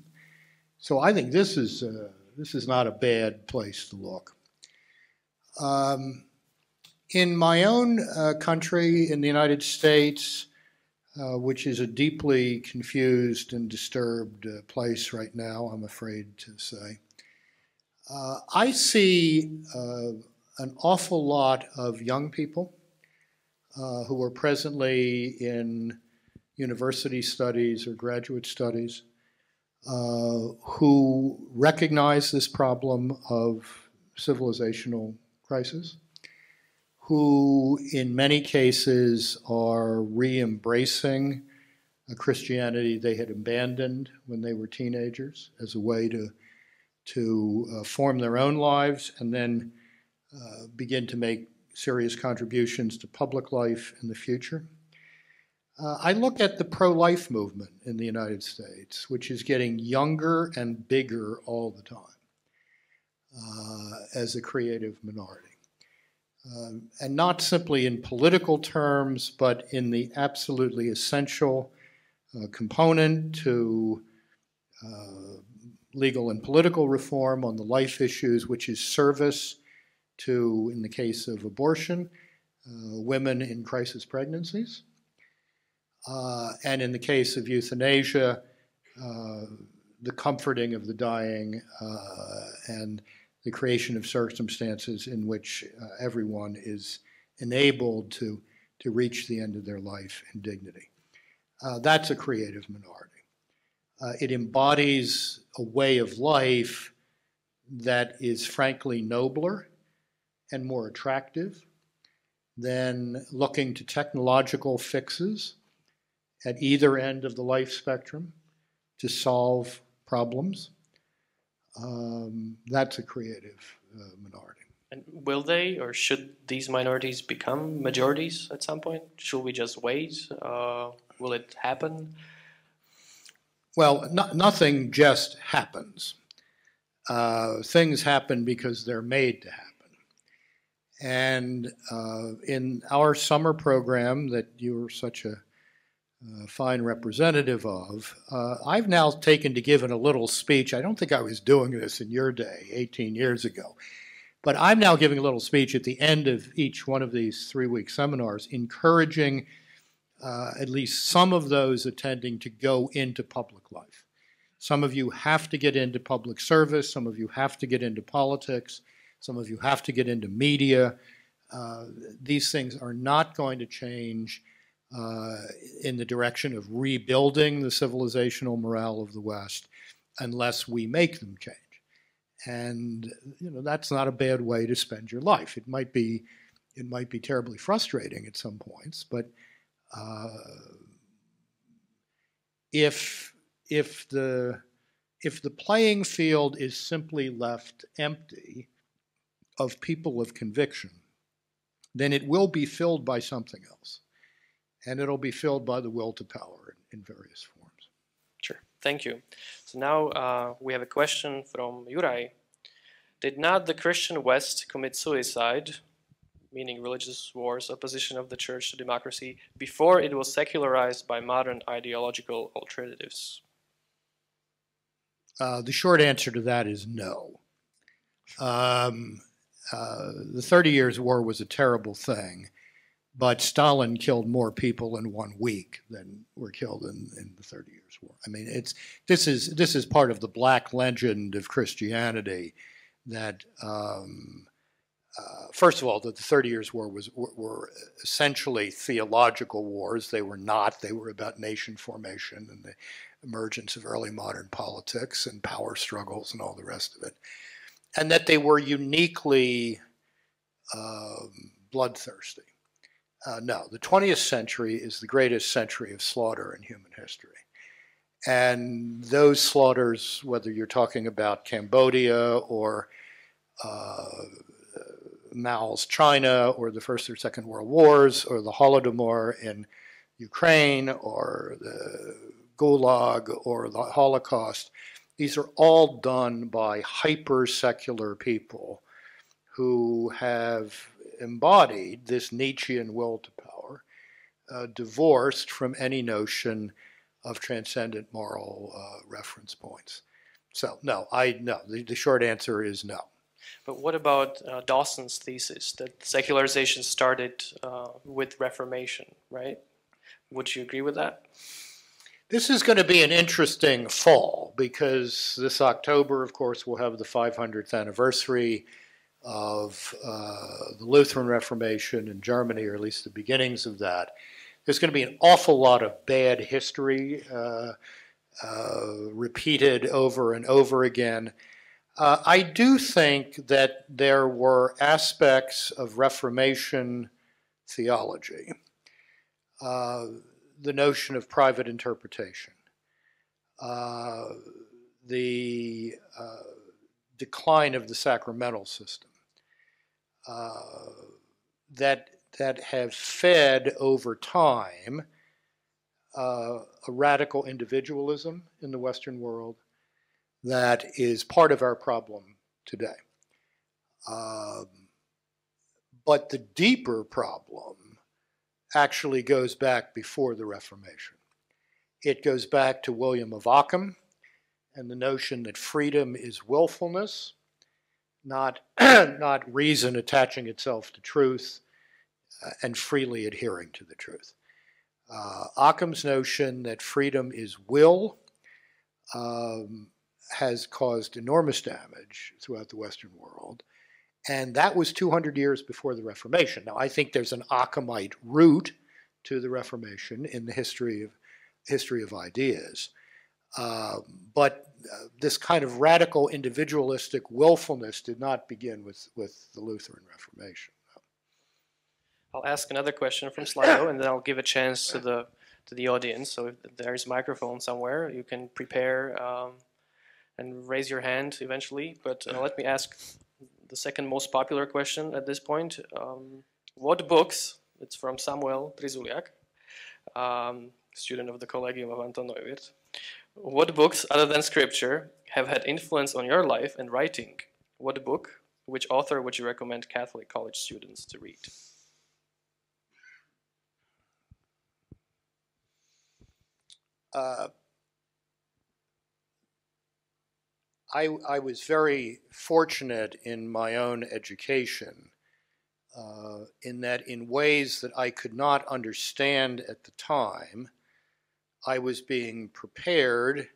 So I think this is not a bad place to look. In my own country, in the United States, which is a deeply confused and disturbed place right now, I'm afraid to say, I see an awful lot of young people who are presently in university studies or graduate studies, who recognize this problem of civilizational crisis, who in many cases are re-embracing a Christianity they had abandoned when they were teenagers as a way to form their own lives and then begin to make serious contributions to public life in the future. I look at the pro-life movement in the United States, which is getting younger and bigger all the time as a creative minority. And not simply in political terms, but in the absolutely essential component to legal and political reform on the life issues, which is service to, in the case of abortion, women in crisis pregnancies. And in the case of euthanasia, the comforting of the dying and the creation of circumstances in which everyone is enabled to reach the end of their life in dignity. That's a creative minority. It embodies a way of life that is frankly nobler and more attractive than looking to technological fixes at either end of the life spectrum to solve problems. That's a creative minority. And will they or should these minorities become majorities at some point? Should we just wait? Will it happen? Well, nothing just happens. Things happen because they're made to happen. And in our summer program that you were such a fine representative of. I've now taken to giving a little speech. I don't think I was doing this in your day 18 years ago, but I'm now giving a little speech at the end of each one of these 3-week seminars, encouraging at least some of those attending to go into public life. Some of you have to get into public service. Some of you have to get into politics. Some of you have to get into media. These things are not going to change in the direction of rebuilding the civilizational morale of the West unless we make them change. And that's not a bad way to spend your life. It might be terribly frustrating at some points, but if the playing field is simply left empty of people of conviction, then it will be filled by something else. And it'll be filled by the will to power in various forms. Sure, thank you. So now we have a question from Juraj. Did not the Christian West commit suicide, meaning religious wars, opposition of the church to democracy, before it was secularized by modern ideological alternatives? The short answer to that is no. The 30 Years' War was a terrible thing, but Stalin killed more people in 1 week than were killed in the 30 Years' War. I mean, this is part of the black legend of Christianity that, first of all, that the 30 Years' War were essentially theological wars. They were not. They were about nation formation and the emergence of early modern politics and power struggles and all the rest of it. And that they were uniquely bloodthirsty. No, the 20th century is the greatest century of slaughter in human history. And those slaughters, whether you're talking about Cambodia or Mao's China or the First or Second World Wars or the Holodomor in Ukraine or the Gulag or the Holocaust, these are all done by hyper-secular people who have embodied this Nietzschean will to power, divorced from any notion of transcendent moral reference points. So no, the short answer is no. But what about Dawson's thesis that secularization started with Reformation, right? Would you agree with that? This is going to be an interesting fall because this October, of course, we'll have the 500th anniversary of the Lutheran Reformation in Germany, or at least the beginnings of that. There's going to be an awful lot of bad history repeated over and over again. I do think that there were aspects of Reformation theology, the notion of private interpretation, the decline of the sacramental system, that have fed over time a radical individualism in the Western world that is part of our problem today. But the deeper problem actually goes back before the Reformation. It goes back to William of Ockham and the notion that freedom is willfulness, not reason attaching itself to truth and freely adhering to the truth. Occam's notion that freedom is will has caused enormous damage throughout the Western world, and that was 200 years before the Reformation. Now, I think there's an Ockhamite root to the Reformation in the history of ideas, but this kind of radical individualistic willfulness did not begin with the Lutheran Reformation. I'll ask another question from Slido, and then I'll give a chance to the audience. So if there's a microphone somewhere, you can prepare and raise your hand eventually. But let me ask the second most popular question at this point. What books, it's from Samuel Trizuliak, student of the Collegium of Anton Neuwirth. What books, other than scripture, have had influence on your life and writing? What book, which author would you recommend Catholic college students to read? I was very fortunate in my own education in that in ways that I could not understand at the time, I was being prepared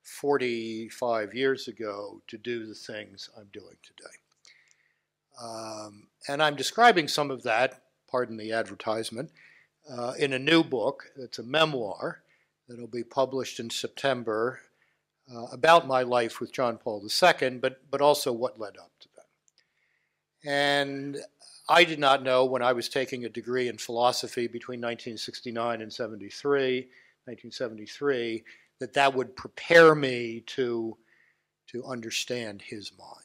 45 years ago to do the things I'm doing today. And I'm describing some of that, pardon the advertisement, in a new book. It's a memoir that'll be published in September about my life with John Paul II, but also what led up to that. And I did not know when I was taking a degree in philosophy between 1969 and 1973, that would prepare me to understand his mind.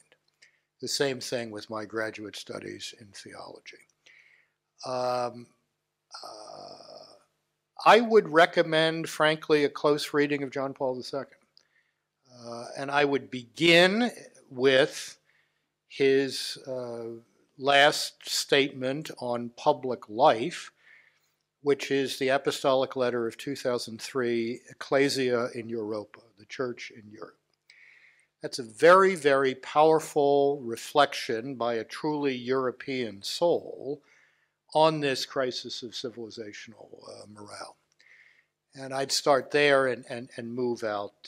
The same thing with my graduate studies in theology. I would recommend, frankly, a close reading of John Paul II. And I would begin with his last statement on public life, which is the apostolic letter of 2003, Ecclesia in Europa, the church in Europe. That's a very, very powerful reflection by a truly European soul on this crisis of civilizational morale. And I'd start there and move out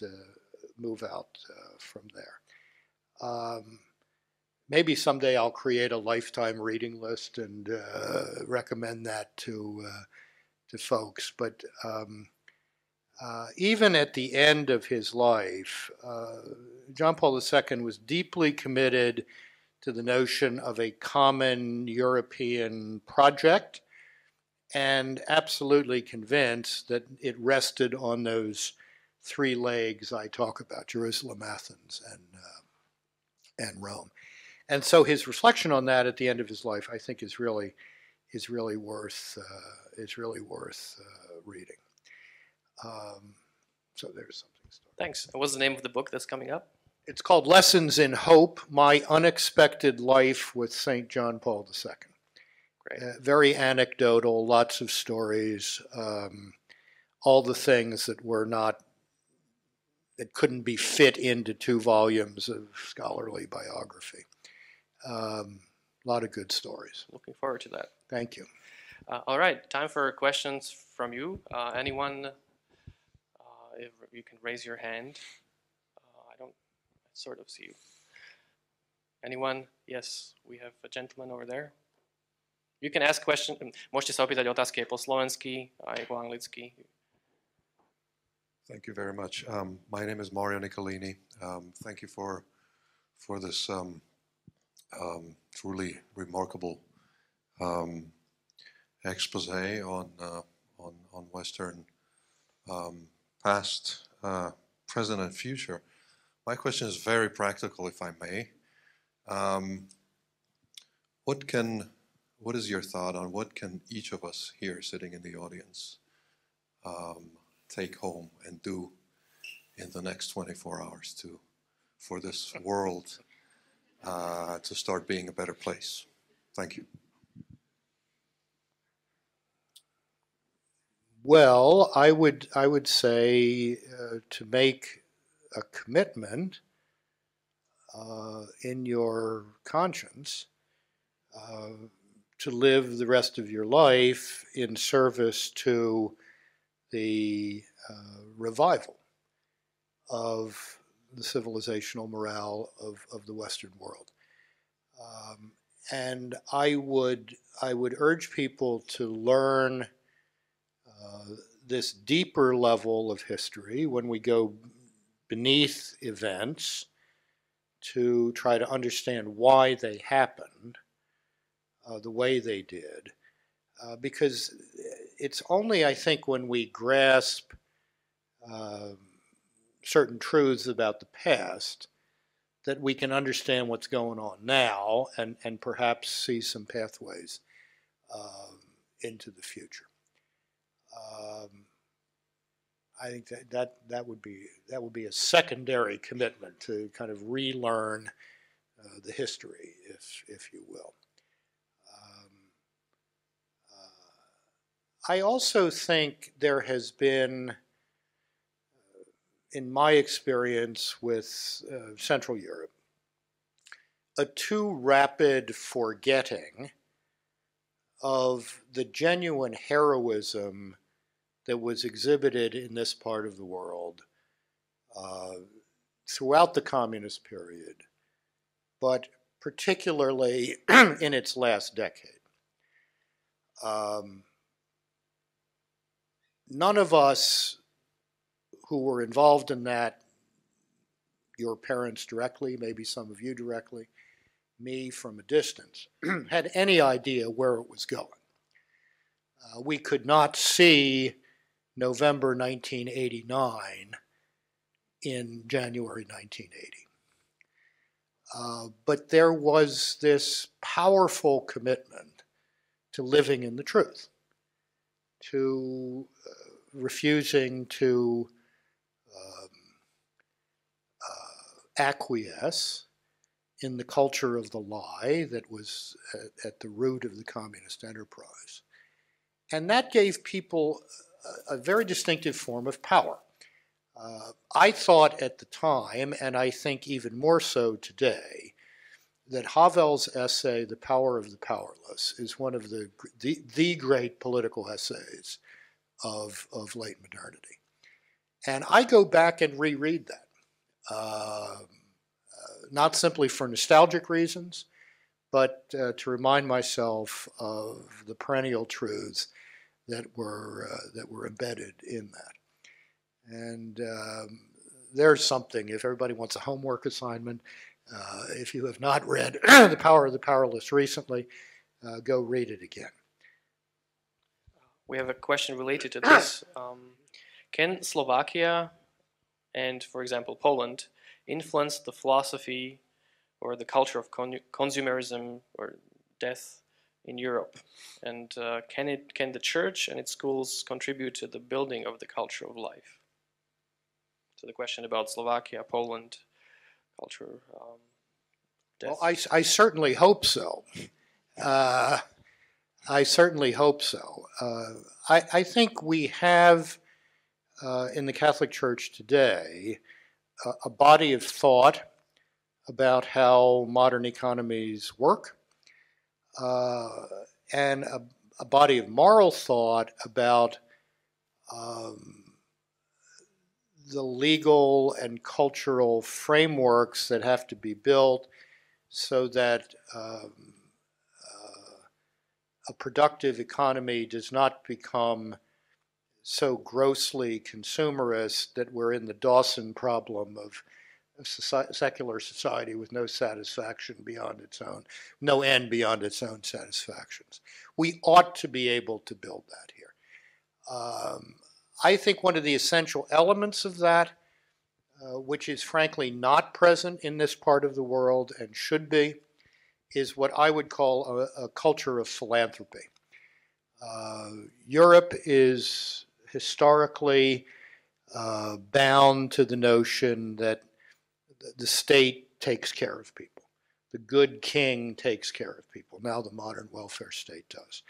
from there. Maybe someday I'll create a lifetime reading list and recommend that to folks. But even at the end of his life, John Paul II was deeply committed to the notion of a common European project and absolutely convinced that it rested on those three legs I talk about: Jerusalem, Athens, and Rome. And so his reflection on that at the end of his life, I think, is really worth reading. So there's something. Thanks. And what's the name of the book that's coming up? It's called Lessons in Hope: My Unexpected Life with St. John Paul II. Great. Very anecdotal, lots of stories, all the things that couldn't be fit into 2 volumes of scholarly biography. A lot of good stories. Looking forward to that. Thank you. All right, time for questions from you. Anyone, if you can raise your hand. I sort of see you. Anyone? Yes, we have a gentleman over there. You can ask questions. Môžete sa opýtať otázky aj po slovensky, aj po anglicky. Thank you very much. My name is Mario Nicolini. Thank you for this truly remarkable expose on Western past, present, and future. My question is very practical, if I may. What is your thought on what can each of us here sitting in the audience take home and do in the next 24 hours for this world to start being a better place? Thank you. Well, I would say to make a commitment in your conscience to live the rest of your life in service to the revival of the civilizational morale of the Western world. And I would urge people to learn this deeper level of history when we go beneath events to try to understand why they happened the way they did. Because it's only, I think, when we grasp certain truths about the past that we can understand what's going on now and perhaps see some pathways into the future. I think that would be a secondary commitment to kind of relearn the history, if you will. I also think there has been in my experience with Central Europe, a too rapid forgetting of the genuine heroism that was exhibited in this part of the world throughout the communist period, but particularly in its last decade. None of us who were involved in that, your parents directly, maybe some of you directly, me from a distance, had any idea where it was going. We could not see November 1989 in January 1980. But there was this powerful commitment to living in the truth, to refusing to acquiesce in the culture of the lie that was at the root of the communist enterprise. And that gave people a very distinctive form of power. I thought at the time, and I think even more so today, that Havel's essay, The Power of the Powerless, is one of the great political essays of late modernity. And I go back and reread that, not simply for nostalgic reasons, but to remind myself of the perennial truths that were embedded in that. And there's something, if everybody wants a homework assignment, if you have not read The Power of the Powerless recently, go read it again. We have a question related to this. Can Slovakia and, for example, Poland influence the philosophy or the culture of consumerism or death in Europe? And can the church and its schools contribute to the building of the culture of life? So the question about Slovakia, Poland, culture, death. Well, I certainly hope so. I certainly hope so. I think we have in the Catholic Church today a body of thought about how modern economies work, and a body of moral thought about the legal and cultural frameworks that have to be built so that a productive economy does not become so grossly consumerist that we're in the Dawson problem of a secular society with no satisfaction beyond its own, no end beyond its own satisfactions. We ought to be able to build that here. I think one of the essential elements of that, which is frankly not present in this part of the world and should be, is what I would call a culture of philanthropy. Europe is historically bound to the notion that the state takes care of people. The good king takes care of people. Now the modern welfare state does.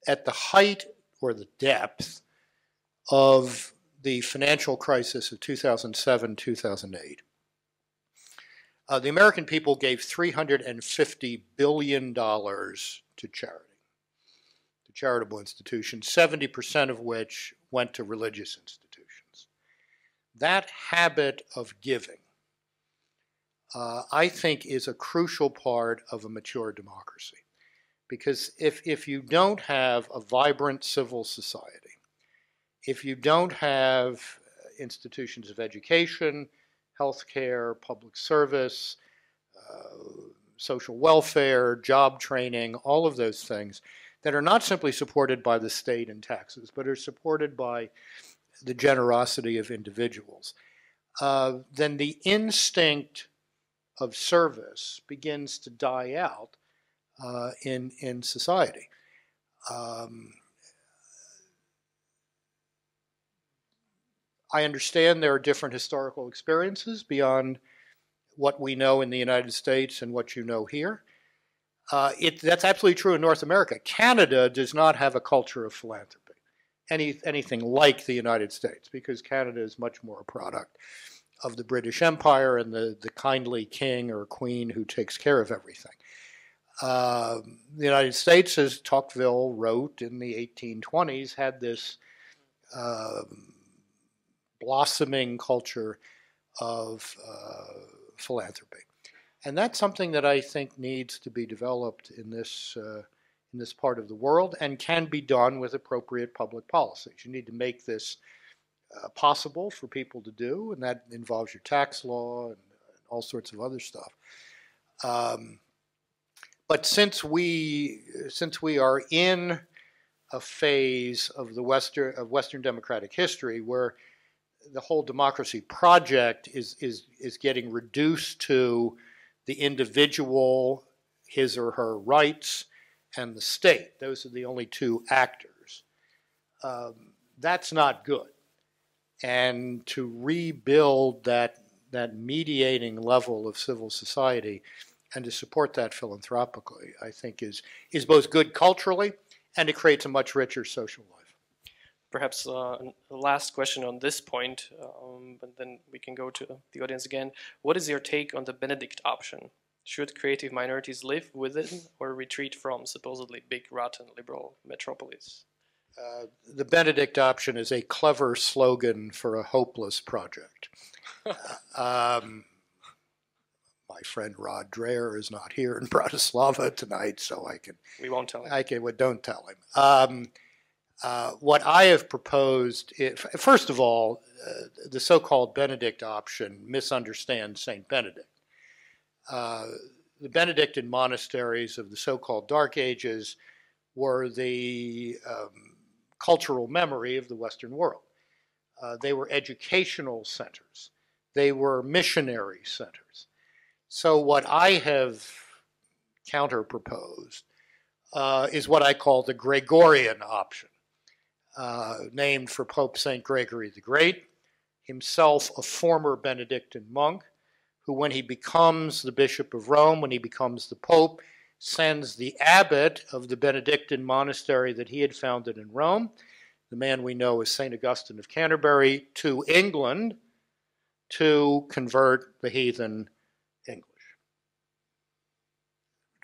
At the height or the depth of the financial crisis of 2007, 2008, the American people gave $350 billion to charity, to charitable institutions, 70% of which went to religious institutions. That habit of giving, I think, is a crucial part of a mature democracy. Because if you don't have a vibrant civil society, if you don't have institutions of education, healthcare, public service, social welfare, job training, all of those things that are not simply supported by the state and taxes, but are supported by the generosity of individuals, then the instinct of service begins to die out in society. I understand there are different historical experiences beyond what we know in the United States and what you know here. That's absolutely true in North America. Canada does not have a culture of philanthropy. anything like the United States, because Canada is much more a product of the British Empire and the kindly king or queen who takes care of everything. The United States, as Tocqueville wrote in the 1820s, had this blossoming culture of philanthropy. And that's something that I think needs to be developed in this part of the world and can be done with appropriate public policies. You need to make this possible for people to do, and that involves your tax law and all sorts of other stuff. But since we are in a phase of Western democratic history where the whole democracy project is getting reduced to the individual, his or her rights, and the state. Those are the only two actors. That's not good. And to rebuild that mediating level of civil society and to support that philanthropically, I think is both good culturally and it creates a much richer social life. Perhaps the last question on this point, but then we can go to the audience again. What is your take on the Benedict option? Should creative minorities live within or retreat from supposedly big, rotten, liberal metropolis? The Benedict option is a clever slogan for a hopeless project. My friend Rod Dreher is not here in Bratislava tonight, so we won't tell him. Don't tell him. What I have proposed, first of all, the so-called Benedict option misunderstands Saint Benedict. The Benedictine monasteries of the so-called Dark Ages were the cultural memory of the Western world. They were educational centers. They were missionary centers. So what I have counter-proposed is what I call the Gregorian option, named for Pope St. Gregory the Great, himself a former Benedictine monk, who when he becomes the Bishop of Rome, when he becomes the Pope, sends the abbot of the Benedictine monastery that he had founded in Rome, the man we know as St. Augustine of Canterbury, to England to convert the heathen English.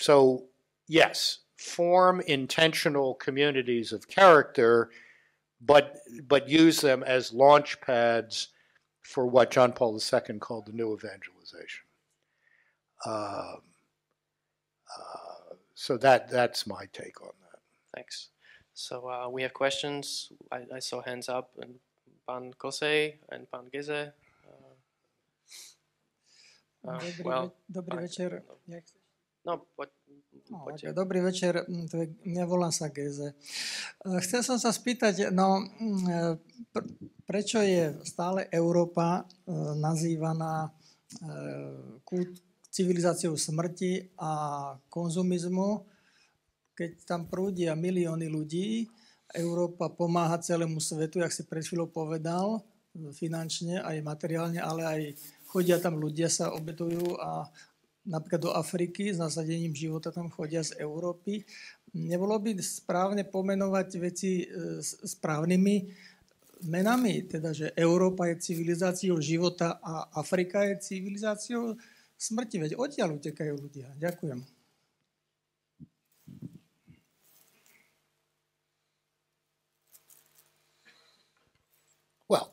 So, yes, form intentional communities of character, but use them as launch pads for what John Paul II called the new evangelization. So that's my take on that. Thanks. So we have questions. I saw hands up, and Pan Kosej and Pan Geze. Dobrý večer. Poďte. Dobrý večer, ja volám sa Geze. Chcel som sa spýtať, prečo je stále Európa nazývaná civilizáciou smrti a konzumizmu, keď tam prúdia milióny ľudí. Európa pomáha celému svetu, jak si pred chvíľou povedal, finančne, aj materiálne, ale aj chodia tam ľudia, sa obetujú a napríklad do Afriky s nasadením života tam chodia z Európy. Nebolo by správne pomenovať veci správnymi menami, teda, že Európa je civilizáciou života a Afrika je civilizáciou smrti, veď odtiaľ utekajú ľudia. Ďakujem. Well,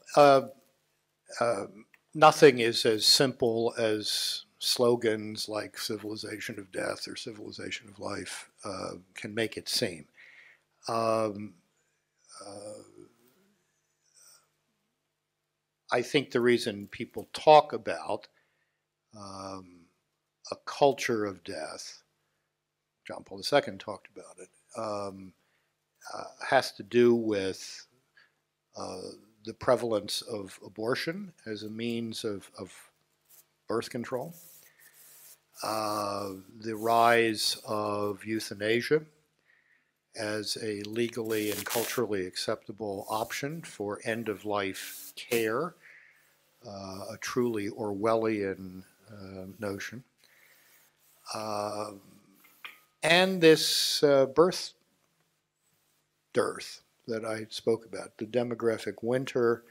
nothing is as simple as slogans like civilization of death or civilization of life can make it seem. I think the reason people talk about a culture of death, John Paul II talked about it, has to do with the prevalence of abortion as a means of birth control, the rise of euthanasia as a legally and culturally acceptable option for end-of-life care, a truly Orwellian notion, and this birth dearth that I spoke about, the demographic winter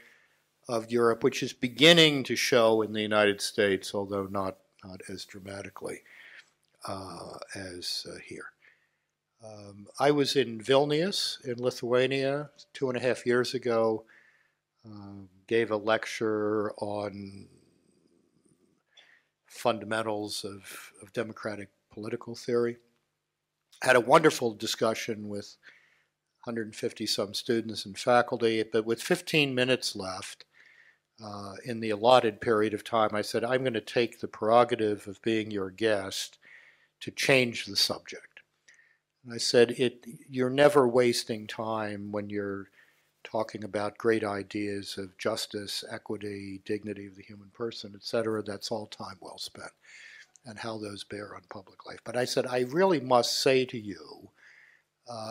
of Europe, which is beginning to show in the United States, although not as dramatically as here. I was in Vilnius in Lithuania 2.5 years ago, gave a lecture on fundamentals of democratic political theory. Had a wonderful discussion with 150 some students and faculty, but with 15 minutes left in the allotted period of time, I said, I'm going to take the prerogative of being your guest to change the subject. And I said, you're never wasting time when you're talking about great ideas of justice, equity, dignity of the human person, etc. That's all time well spent, and how those bear on public life. But I said, I really must say to you,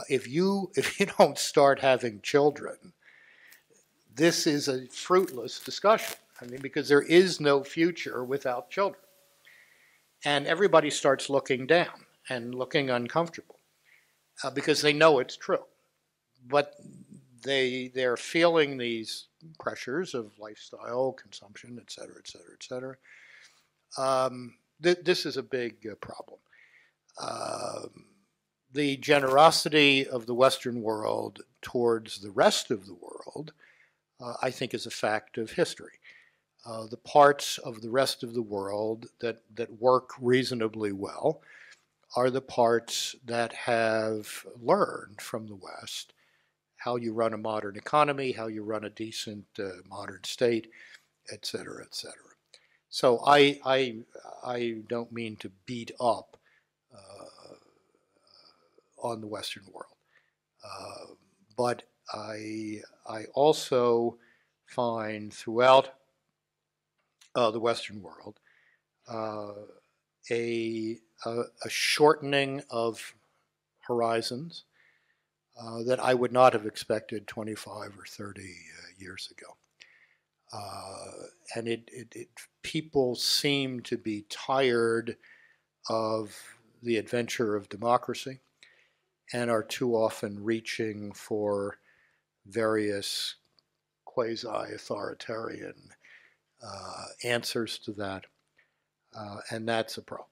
if you don't start having children, this is a fruitless discussion. I mean, because there is no future without children. And everybody starts looking down and looking uncomfortable because they know it's true. But they're feeling these pressures of lifestyle, consumption, et cetera, et cetera, et cetera. This is a big problem. The generosity of the Western world towards the rest of the world, I think, is a fact of history. The parts of the rest of the world that work reasonably well are the parts that have learned from the West how you run a modern economy, how you run a decent modern state, et cetera, et cetera. So I don't mean to beat up on the Western world, but I also find throughout the Western world a shortening of horizons that I would not have expected 25 or 30 years ago. And people seem to be tired of the adventure of democracy and are too often reaching for various quasi-authoritarian answers to that, and that's a problem.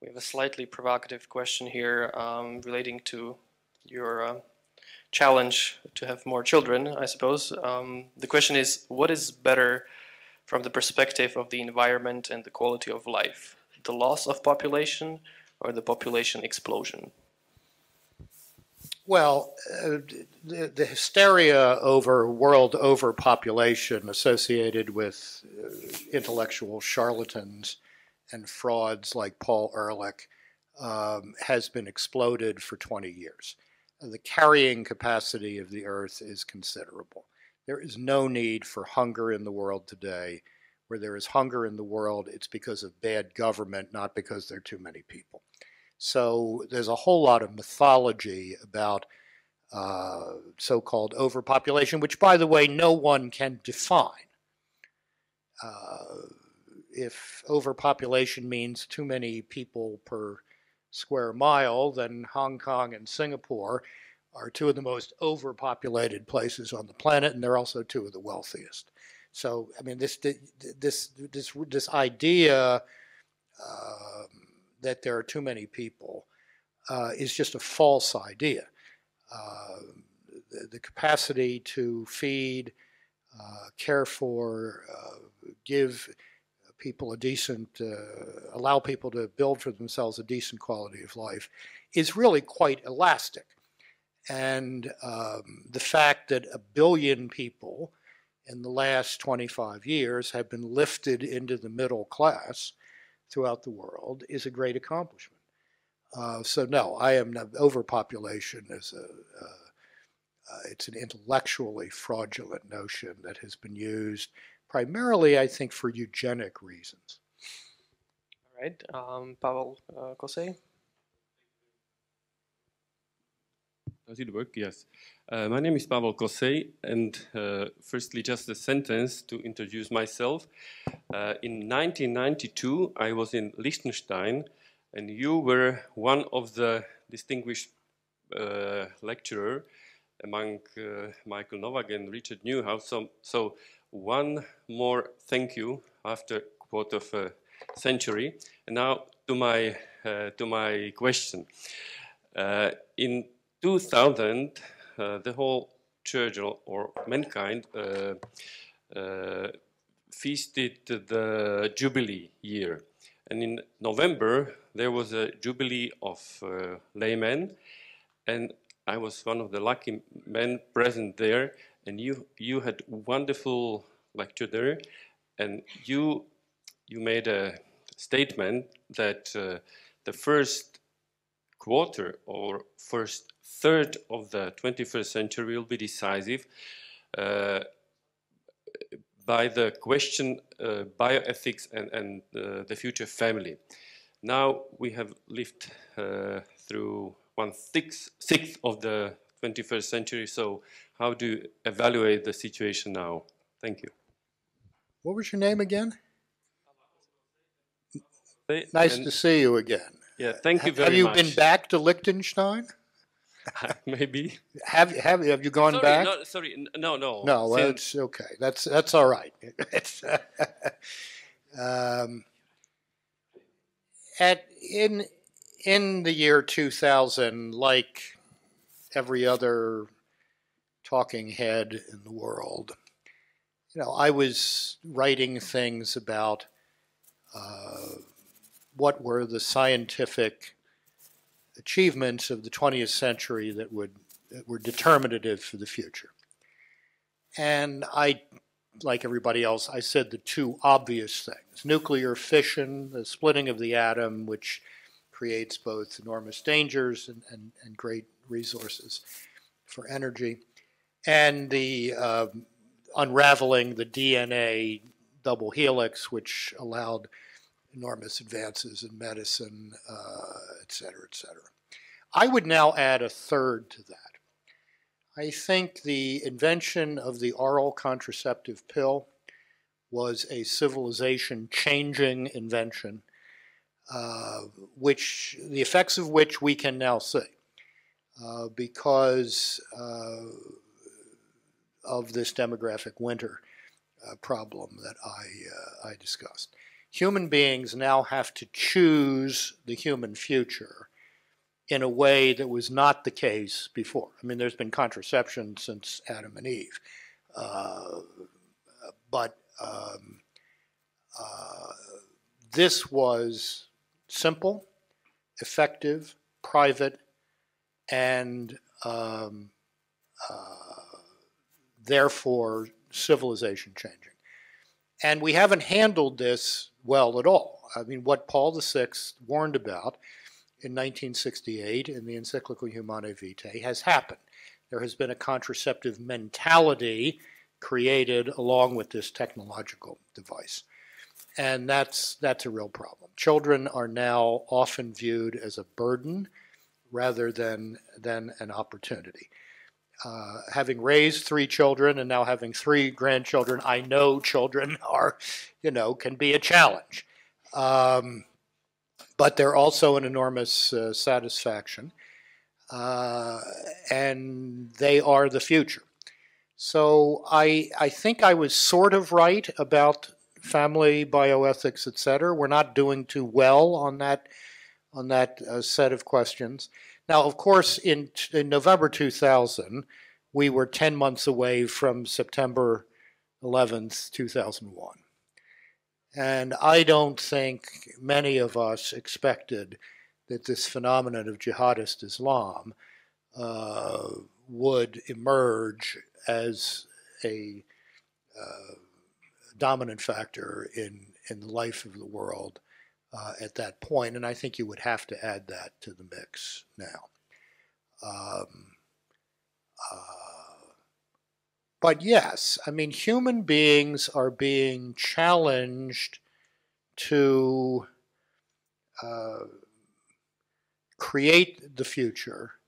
We have a slightly provocative question here relating to your challenge to have more children, I suppose. The question is, what is better from the perspective of the environment and the quality of life? The loss of population or the population explosion? Well, the hysteria over world overpopulation associated with intellectual charlatans and frauds like Paul Ehrlich has been exploded for 20 years. The carrying capacity of the earth is considerable. There is no need for hunger in the world today. Where there is hunger in the world, it's because of bad government, not because there are too many people. So there's a whole lot of mythology about so-called overpopulation, which, by the way, no one can define. If overpopulation means too many people per square mile, then Hong Kong and Singapore are two of the most overpopulated places on the planet, and they're also two of the wealthiest. So, I mean, this idea that there are too many people is just a false idea. The capacity to feed, care for, give people a decent, allow people to build for themselves a decent quality of life is really quite elastic. And the fact that 1 billion people in the last 25 years have been lifted into the middle class throughout the world is a great accomplishment. So no, I am not, overpopulation is it's an intellectually fraudulent notion that has been used primarily, I think, for eugenic reasons. All right, Pavel Kosej. Does it work? Yes. My name is Pavel Kosej, and firstly, just a sentence to introduce myself. In 1992, I was in Liechtenstein, and you were one of the distinguished lecturer among Michael Novak and Richard Newhouse. So one more thank you after a quarter of a century. And now to my question. In 2000, the whole church or mankind feasted the Jubilee year. And in November, there was a Jubilee of laymen, and I was one of the lucky men present there, and you had wonderful lecture there, and you made a statement that the first quarter or first third of the 21st century will be decisive by the question bioethics and the future family. Now we have lived through 1/6 of the 21st century, so how do you evaluate the situation now? Thank you. What was your name again? Nice to see you again. Yeah, thank you very much. Have you been back to Liechtenstein? Maybe. Have you gone back? No. No, it's okay. That's all right. In the year 2000, like every other talking head in the world, I was writing things about what were the scientific achievements of the 20th century that were determinative for the future. And I, like everybody else, I said the two obvious things. Nuclear fission, the splitting of the atom, which creates both enormous dangers and great resources for energy, and the unraveling the DNA double helix, which allowed enormous advances in medicine, et cetera, et cetera. I would now add a third to that. I think the invention of the oral contraceptive pill was a civilization-changing invention, the effects of which we can now see because of this demographic winter problem that I discussed. Human beings now have to choose the human future in a way that was not the case before. I mean, there's been contraception since Adam and Eve, but this was simple, effective, private, and therefore civilization changing. And we haven't handled this well at all. I mean, what Paul VI warned about in 1968 in the encyclical Humanae Vitae has happened. There has been a contraceptive mentality created along with this technological device. And that's a real problem. Children are now often viewed as a burden rather than an opportunity. Having raised 3 children and now having 3 grandchildren, I know children are, can be a challenge. But they're also an enormous satisfaction. And they are the future. So I think I was sort of right about family, bioethics, et cetera. We're not doing too well on that set of questions. Now, of course, in November 2000, we were 10 months away from September 11th, 2001. And I don't think many of us expected that this phenomenon of jihadist Islam would emerge as a dominant factor in the life of the world at that point, and I think you would have to add that to the mix now. But yes, I mean, human beings are being challenged to create the future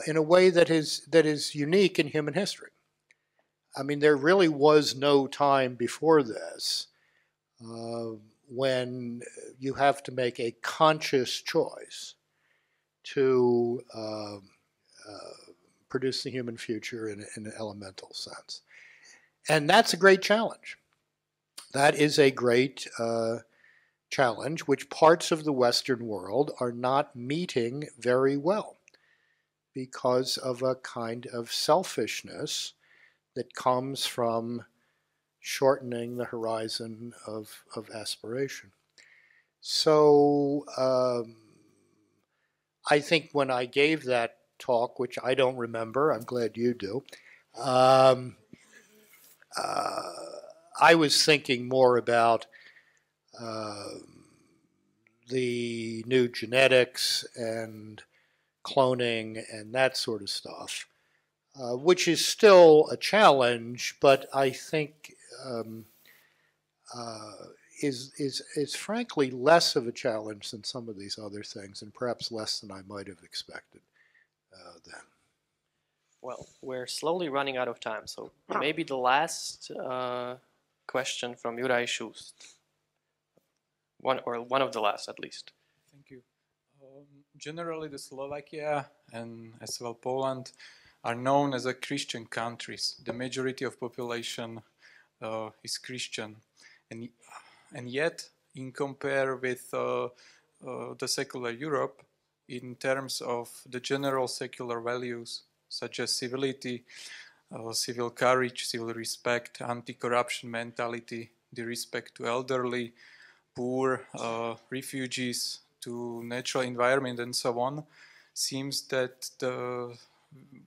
in a way that is unique in human history. I mean, there really was no time before this when you have to make a conscious choice to produce the human future in an elemental sense. And that's a great challenge. That is a great challenge which parts of the Western world are not meeting very well because of a kind of selfishness that comes from shortening the horizon of aspiration. So I think when I gave that talk, which I don't remember, I'm glad you do, I was thinking more about the new genetics and cloning and that sort of stuff, which is still a challenge, but I think is frankly less of a challenge than some of these other things, and perhaps less than I might have expected then. Well, we're slowly running out of time, so maybe the last question from Juraj Šust. One of the last, at least. Thank you. Generally, the Slovakia and as well Poland are known as a Christian countries. The majority of population is Christian, and yet, in compare with the secular Europe, in terms of the general secular values such as civility, civil courage, civil respect, anti-corruption mentality, the respect to elderly, poor, refugees, to natural environment and so on, seems that the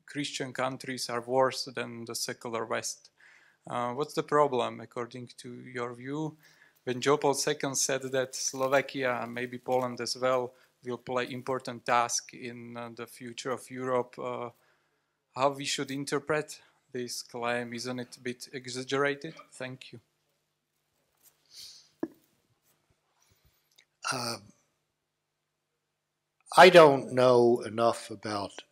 Christian countries are worse than the secular West. What's the problem, according to your view? When John Paul II said that Slovakia, and maybe Poland as well, will play important task in the future of Europe, how we should interpret this claim? Isn't it a bit exaggerated? Thank you. I don't know enough about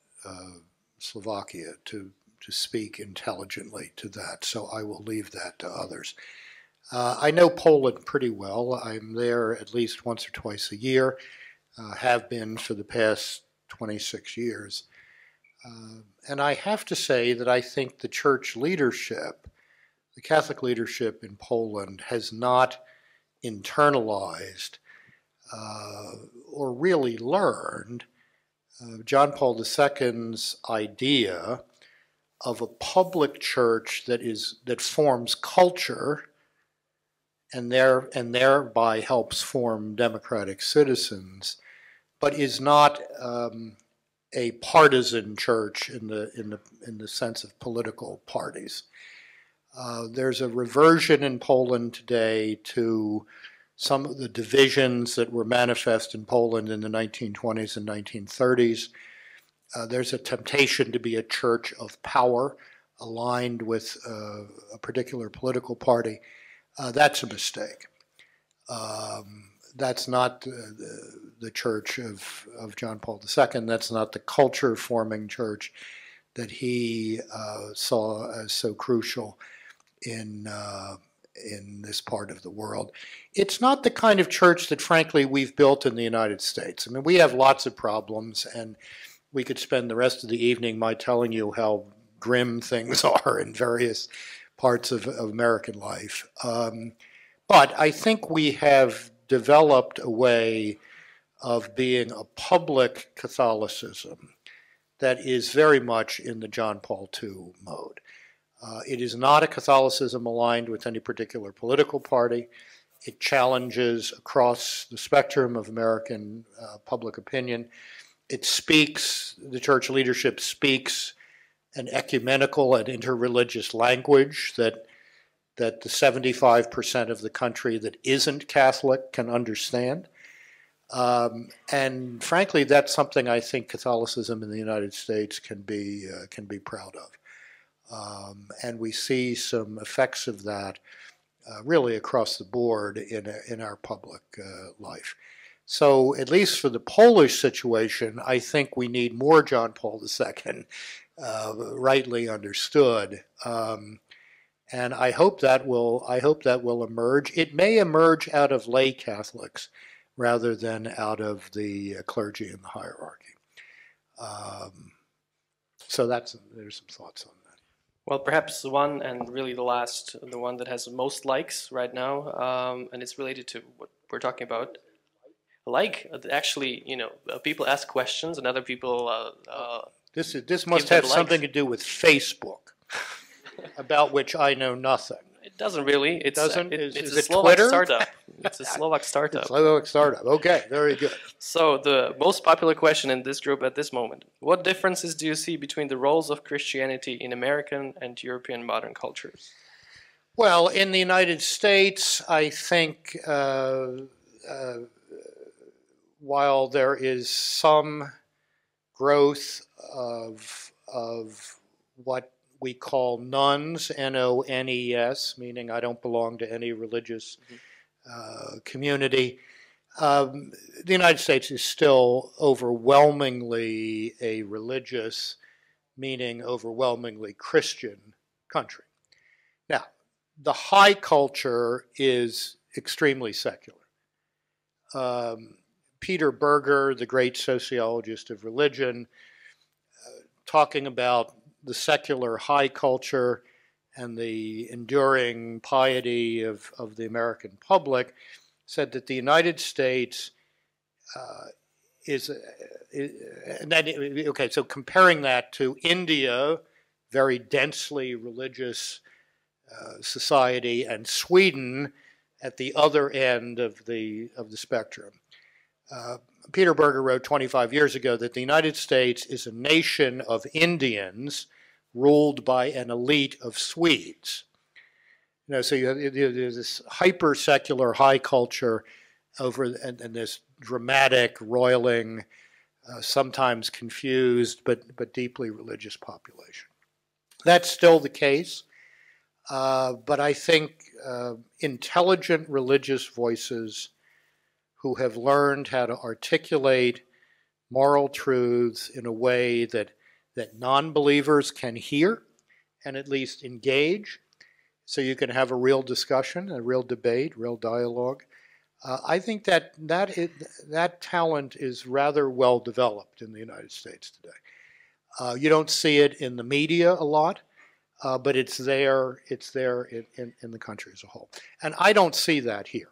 Slovakia to speak intelligently to that, so I will leave that to others. I know Poland pretty well. I'm there at least once or twice a year, have been for the past 26 years. And I have to say that I think the church leadership, the Catholic leadership in Poland, has not internalized or really learned John Paul II's idea of a public church that forms culture and thereby helps form democratic citizens, but is not a partisan church in the sense of political parties. There's a reversion in Poland today to some of the divisions that were manifest in Poland in the 1920s and 1930s. There's a temptation to be a church of power aligned with a particular political party. That's a mistake. That's not the church of John Paul II. That's not the culture-forming church that he saw as so crucial in this part of the world. It's not the kind of church that, frankly, we've built in the United States. I mean, we have lots of problems, and we could spend the rest of the evening by telling you how grim things are in various parts of American life. But I think we have developed a way of being a public Catholicism that is very much in the John Paul II mode. It is not a Catholicism aligned with any particular political party. It challenges across the spectrum of American public opinion. It speaks, the church leadership speaks an ecumenical and interreligious language that the 75% of the country that isn't Catholic can understand. And frankly, that's something I think Catholicism in the United States can be proud of. And we see some effects of that really across the board in our public life. So at least for the Polish situation, I think we need more John Paul II, rightly understood. And I hope that will emerge. It may emerge out of lay Catholics rather than out of the clergy and the hierarchy. So there's some thoughts on that. Well, perhaps one and really the last, the one that has the most likes right now, and it's related to what we're talking about. Actually, people ask questions and other people. This must have something to do with Facebook, about which I know nothing. It doesn't really. It's Is a it Slovak Twitter? startup. It's a Slovak startup. Slovak startup. Okay, very good. So the most popular question in this group at this moment: what differences do you see between the roles of Christianity in American and European modern cultures? Well, in the United States, I think while there is some growth of what we call nones, N-O-N-E-S, meaning I don't belong to any religious community. The United States is still overwhelmingly a religious, meaning overwhelmingly Christian country. Now, the high culture is extremely secular. Peter Berger, the great sociologist of religion, talking about the secular high culture and the enduring piety of the American public, said that the United States so comparing that to India, very densely religious society, and Sweden at the other end of the spectrum. Peter Berger wrote 25 years ago that the United States is a nation of Indians ruled by an elite of Swedes. So you have this hyper-secular high culture and this dramatic, roiling, sometimes confused, but deeply religious population. That's still the case, but I think intelligent religious voices who have learned how to articulate moral truths in a way that non-believers can hear and at least engage, so you can have a real discussion, a real debate, real dialogue. I think that talent is rather well developed in the United States today. You don't see it in the media a lot, but it's there in the country as a whole. And I don't see that here.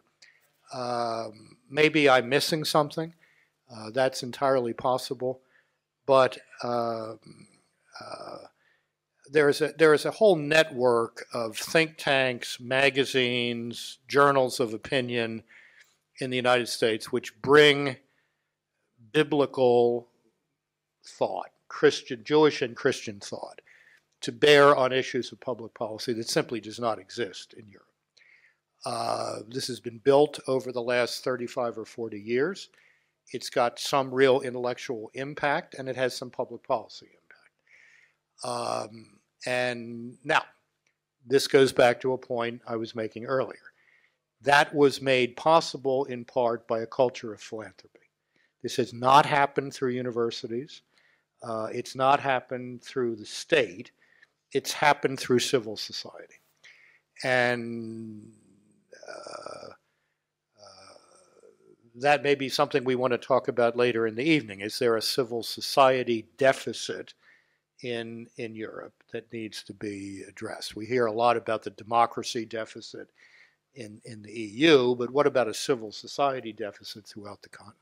Maybe I'm missing something. That's entirely possible. But there is a whole network of think tanks, magazines, journals of opinion in the United States which bring biblical thought, Jewish and Christian thought, to bear on issues of public policy that simply does not exist in Europe. This has been built over the last 35 or 40 years. It's got some real intellectual impact, and it has some public policy impact. And now, this goes back to a point I was making earlier. That was made possible in part by a culture of philanthropy. This has not happened through universities. It's not happened through the state. It's happened through civil society. And that may be something we want to talk about later in the evening. Is there a civil society deficit in Europe that needs to be addressed? We hear a lot about the democracy deficit in the EU, but what about a civil society deficit throughout the continent?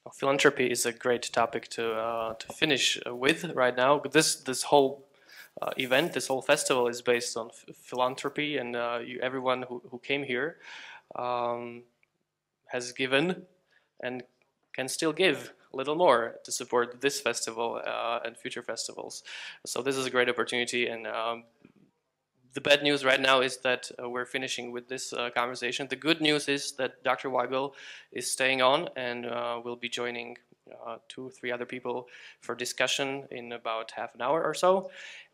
Well, philanthropy is a great topic to finish with right now. This whole event, this whole festival is based on philanthropy, and everyone who came here has given and can still give a little more to support this festival and future festivals. So this is a great opportunity, and the bad news right now is that we're finishing with this conversation. The good news is that Dr. Weigel is staying on and will be joining 2 or 3 other people for discussion in about half an hour or so.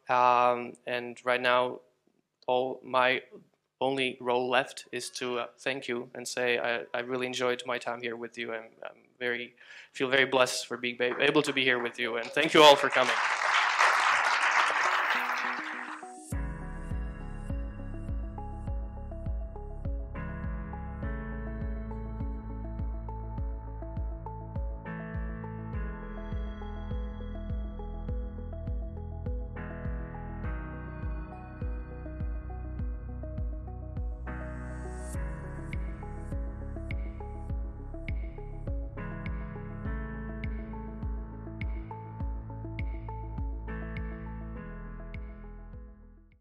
And right now, my only role left is to thank you and say I really enjoyed my time here with you, and feel very blessed for being able to be here with you. And thank you all for coming.